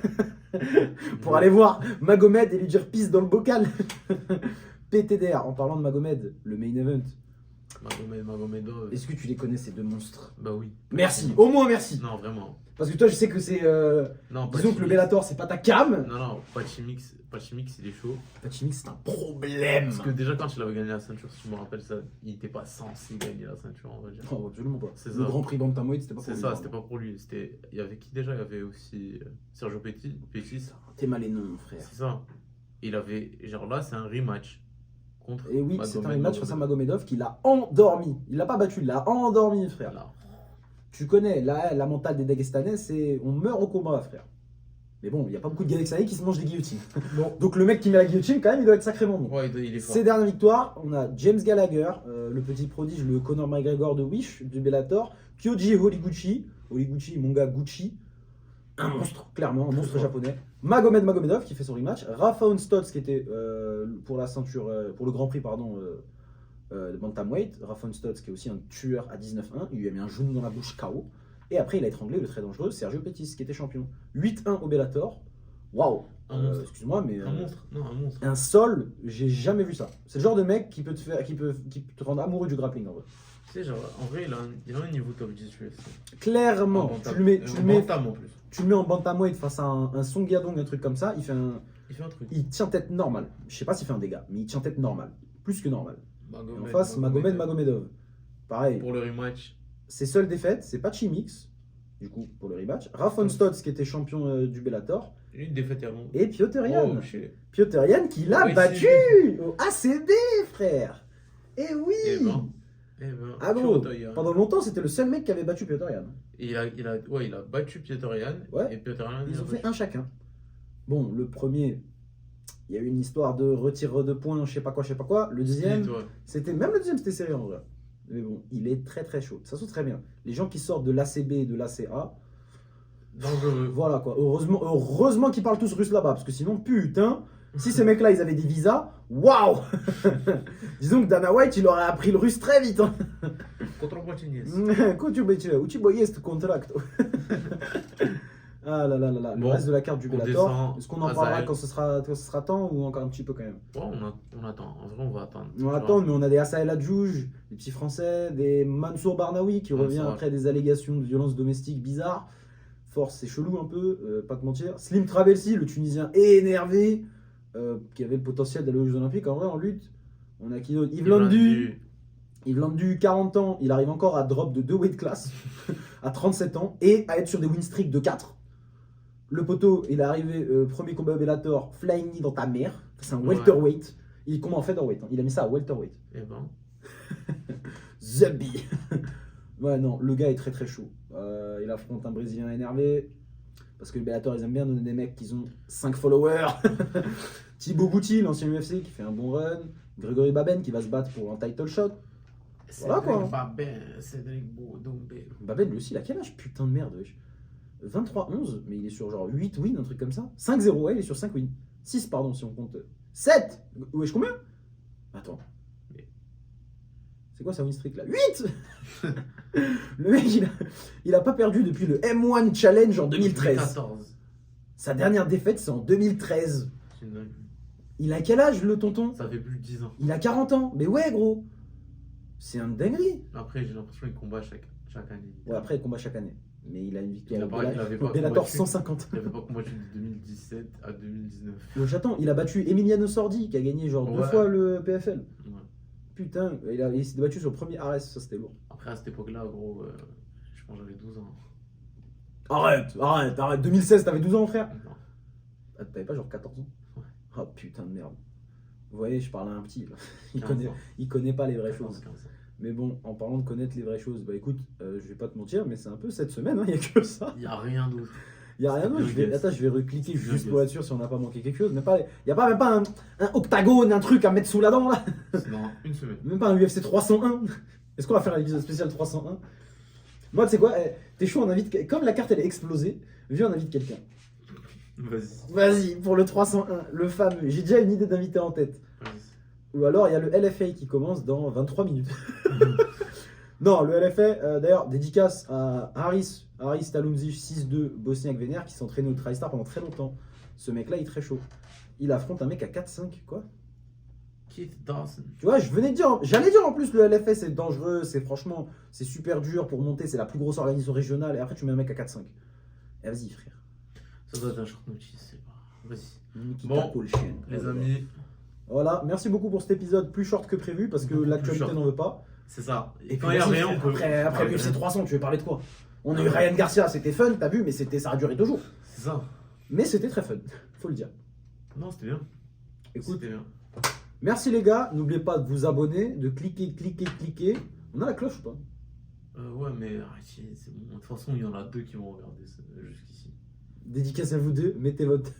[SPEAKER 1] pour aller voir Magomed et lui dire pisse dans le bocal. PTDR, en parlant de Magomed, le main event.
[SPEAKER 2] Magomedov.
[SPEAKER 1] Est-ce que tu les connais ces deux monstres?
[SPEAKER 2] Bah oui.
[SPEAKER 1] Merci, au moins merci.
[SPEAKER 2] Non, vraiment.
[SPEAKER 1] Parce que toi je sais que c'est...
[SPEAKER 2] Non,
[SPEAKER 1] disons que le Bellator c'est pas ta cam.
[SPEAKER 2] Non, Pachimix, il est chaud.
[SPEAKER 1] Pachimix c'est un problème.
[SPEAKER 2] Parce que déjà quand il avait gagné la ceinture, si je me rappelle ça, il était pas censé gagner la ceinture, on va dire.
[SPEAKER 1] Oh, absolument pas.
[SPEAKER 2] C'est
[SPEAKER 1] Le
[SPEAKER 2] ça.
[SPEAKER 1] Grand Prix Bantamweight c'était pas pour
[SPEAKER 2] C'est
[SPEAKER 1] lui.
[SPEAKER 2] ça, c'était pas pour lui. Il y avait qui déjà? Il y avait aussi Sergio Pettis.
[SPEAKER 1] T'es mal et non, mon frère.
[SPEAKER 2] C'est ça. Il avait, genre là, c'est un rematch contre
[SPEAKER 1] Et oui,
[SPEAKER 2] Magomed,
[SPEAKER 1] c'est un rematch face à Magomedov qui l'a endormi. Il l'a pas battu, il l'a endormi, frère.
[SPEAKER 2] Là.
[SPEAKER 1] Tu connais, la mentale des Dagestanais, c'est on meurt au combat, frère. Mais bon, il n'y a pas beaucoup de Dagestanais qui se mangent des guillotines. Bon, donc le mec qui met la guillotine, quand même, il doit être sacrément bon.
[SPEAKER 2] Ouais, il est fort.
[SPEAKER 1] Ces dernières victoires, on a James Gallagher, le petit prodige, le Conor McGregor de Wish, du Bellator, Kyoji Horiguchi, mon gars Gucci, un monstre, clairement, un monstre japonais. Magomedov qui fait son rematch, Rafael Stotts qui était pour la ceinture, pour le Grand Prix, pardon, de Bantamweight, Rafael Stotts qui est aussi un tueur à 19-1, il lui a mis un genou dans la bouche KO. Et après, il a étranglé le très dangereux Sergio Pettis, qui était champion. 8-1 au Bellator. Waouh! Excuse-moi, mais.
[SPEAKER 2] Un monstre. Non, un monstre.
[SPEAKER 1] Un sol, j'ai jamais vu ça. C'est le genre de mec qui peut te rendre amoureux du grappling en vrai.
[SPEAKER 2] Tu sais, genre, en vrai, il a un niveau top 10 UFC.
[SPEAKER 1] Clairement, tu le mets
[SPEAKER 2] Bantam en plus.
[SPEAKER 1] Tu le mets en bantamweight face à un Song Yadong, un truc comme ça, il fait un
[SPEAKER 2] truc.
[SPEAKER 1] Il tient tête normale. Je sais pas s'il fait un dégât, mais il tient tête normale. Plus que normal.
[SPEAKER 2] Magomed,
[SPEAKER 1] Et en face, Magomedov. Pareil.
[SPEAKER 2] Pour le rematch.
[SPEAKER 1] Ses seules défaites, c'est Pachimix, du coup, pour le rematch. Rafael Stotts, qui était champion du Bellator.
[SPEAKER 2] Une défaite il y a longtemps.
[SPEAKER 1] Et Piotr Yan.
[SPEAKER 2] Oh, shit.
[SPEAKER 1] Piotr Yan qui l'a battu au ACB, frère. Et oui. Ah bon, pendant longtemps, c'était le seul mec qui avait battu Piotr Yan.
[SPEAKER 2] Il a battu Piotr Yan.
[SPEAKER 1] Ouais.
[SPEAKER 2] Et Piotr Yan,
[SPEAKER 1] ils ont fait un chacun. Bon, le premier, il y a eu une histoire de retire de points, je sais pas quoi. Le deuxième, même le deuxième, c'était serré en vrai. Mais bon, il est très très chaud. Ça se très bien. Les gens qui sortent de l'ACB et de l'ACA,
[SPEAKER 2] dangereux.
[SPEAKER 1] Voilà quoi. Heureusement qu'ils parlent tous russe là-bas, parce que sinon, putain, si ces mecs-là, ils avaient des visas, waouh. Disons que Dana White, il aurait appris le russe très vite. Hein. Contract. Ah là là là là. Le reste de la carte du Bellator, est-ce qu'on en parlera quand ce sera temps ou encore un petit peu quand même?
[SPEAKER 2] Ouais, on attend. En vrai, on va attendre.
[SPEAKER 1] On attend, mais on a des Assa El Adjouj, des petits Français, des Mansour Barnaoui qui revient après des allégations de violence domestique bizarres. Force, c'est chelou un peu, pas te mentir. Slim Trabelsi, le Tunisien énervé, qui avait le potentiel d'aller aux Jeux Olympiques. En vrai, en lutte, on a qui d'autre? Yves Landu, 40 ans, il arrive encore à drop de 2 weight class à 37 ans et à être sur des win streaks de 4. Le poteau, il est arrivé, premier combat au Bellator, flying knee dans ta mère. C'est un welterweight. Il combat en featherweight. Hein. Il a mis ça à welterweight.
[SPEAKER 2] Eh ben.
[SPEAKER 1] Zabi. Ouais, non, le gars est très très chaud. Il affronte un Brésilien énervé. Parce que le Bellator, ils aiment bien donner des mecs qui ont 5 followers. Thibaut Gouti, l'ancien UFC, qui fait un bon run. Grégory Baben, qui va se battre pour un title shot. Voilà quoi.
[SPEAKER 2] Cédric Bodombe.
[SPEAKER 1] Baben, lui aussi, il a quel âge? Putain de merde, wesh. 23-11, mais il est sur genre 8 wins, un truc comme ça. 5-0, ouais, il est sur 5 wins. 6, pardon, si on compte. 7! Wesh, combien? Attends. C'est quoi sa win streak là? 8! Le mec, il a pas perdu depuis le M1 Challenge en 2013.
[SPEAKER 2] 2014.
[SPEAKER 1] Sa dernière défaite, c'est en 2013. Il a quel âge, le tonton?
[SPEAKER 2] Ça fait plus de 10 ans.
[SPEAKER 1] Il a 40 ans. Mais ouais, gros. C'est un dinguerie.
[SPEAKER 2] Après, j'ai l'impression qu'il combat chaque année.
[SPEAKER 1] Ouais, après, il combat chaque année. Mais il a une victoire.
[SPEAKER 2] Il avait pas
[SPEAKER 1] Bellator 150.
[SPEAKER 2] Il avait pas combattu de 2017 à 2019.
[SPEAKER 1] Donc j'attends, il a battu Emiliano Sordi qui a gagné genre 2 fois le PFL. Ouais. Putain, il s'est battu sur le premier Ares, ça c'était lourd.
[SPEAKER 2] Après à cette époque-là, gros, je pense que j'avais 12 ans.
[SPEAKER 1] Arrête, 2016 t'avais 12 ans frère?
[SPEAKER 2] Non.
[SPEAKER 1] Ah, t'avais pas genre 14 ans?
[SPEAKER 2] Ouais.
[SPEAKER 1] Oh putain de merde. Vous voyez, je parle à un petit.
[SPEAKER 2] Là.
[SPEAKER 1] Il connaît pas les vraies
[SPEAKER 2] 15,
[SPEAKER 1] choses.
[SPEAKER 2] 15.
[SPEAKER 1] Mais bon, en parlant de connaître les vraies choses, bah écoute, je vais pas te mentir, mais c'est un peu cette semaine, il n'y a que ça.
[SPEAKER 2] Il n'y a rien d'autre.
[SPEAKER 1] Il n'y a rien d'autre. Je vais recliquer juste pour être sûr si on n'a pas manqué quelque chose. Il n'y a même pas un octagone, un truc à mettre sous la dent là.
[SPEAKER 2] C'est dans une semaine.
[SPEAKER 1] Même pas un UFC 301. Est-ce qu'on va faire l'épisode spécial 301? Moi, tu sais quoi, t'es chaud, on invite. Comme la carte elle est explosée, viens, on invite quelqu'un.
[SPEAKER 2] Vas-y.
[SPEAKER 1] Vas-y, pour le 301, le fameux. J'ai déjà une idée d'invité en tête.
[SPEAKER 2] Vas-y.
[SPEAKER 1] Ou alors, il y a le LFA qui commence dans 23 minutes. Non, le LFA, d'ailleurs, dédicace à Haris Talumzi 6-2 Bosniak Vener qui s'entraînait au TriStar pendant très longtemps. Ce mec-là, il est très chaud. Il affronte un mec à 4-5, quoi.
[SPEAKER 2] Keith Dawson.
[SPEAKER 1] Tu vois, j'allais dire en plus le LFA c'est dangereux, c'est franchement, c'est super dur pour monter, c'est la plus grosse organisation régionale et après tu mets un mec à 4-5. Et vas-y frère.
[SPEAKER 2] Ça doit être un short notice, c'est pas. Vas-y.
[SPEAKER 1] Nikita
[SPEAKER 2] Bon,
[SPEAKER 1] Kolchen.
[SPEAKER 2] les amis,
[SPEAKER 1] Voilà, merci beaucoup pour cet épisode plus short que prévu parce que
[SPEAKER 2] Beaucoup plus
[SPEAKER 1] l'actualité
[SPEAKER 2] short.
[SPEAKER 1] n'en veut pas.
[SPEAKER 2] c'est ça.
[SPEAKER 1] Et
[SPEAKER 2] quand il y a
[SPEAKER 1] vas-y,
[SPEAKER 2] rien,
[SPEAKER 1] frère,
[SPEAKER 2] on peut.
[SPEAKER 1] Après
[SPEAKER 2] Ouais,
[SPEAKER 1] UFC 300, tu veux parler de quoi? On a eu Ryan Garcia, c'était fun, t'as vu, mais ça a duré 2 jours.
[SPEAKER 2] C'est ça.
[SPEAKER 1] Mais c'était très fun, faut le dire.
[SPEAKER 2] Non, c'était bien.
[SPEAKER 1] Écoute,
[SPEAKER 2] C'était bien.
[SPEAKER 1] merci les gars, n'oubliez pas de vous abonner, de cliquer. On a la cloche ou pas?
[SPEAKER 2] Ouais, mais arrêtez, c'est bon. De toute façon, il y en a 2 qui vont regarder jusqu'ici.
[SPEAKER 1] Dédicace à vous deux, mettez votre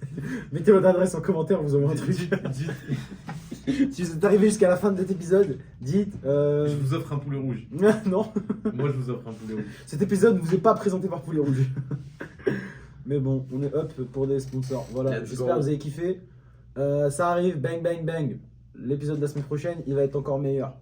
[SPEAKER 1] adresse en commentaire, on vous envoie un truc.
[SPEAKER 2] Dites,
[SPEAKER 1] Si vous êtes arrivé jusqu'à la fin de cet épisode, dites.
[SPEAKER 2] je vous offre un poulet rouge.
[SPEAKER 1] Non,
[SPEAKER 2] Moi, je vous offre un poulet rouge.
[SPEAKER 1] cet épisode ne vous est pas présenté par Poulet Rouge. Mais bon, on est up pour des sponsors. Voilà,
[SPEAKER 2] Let's
[SPEAKER 1] j'espère
[SPEAKER 2] go.
[SPEAKER 1] que vous avez kiffé. Ça arrive, bang bang bang. L'épisode de la semaine prochaine, il va être encore meilleur.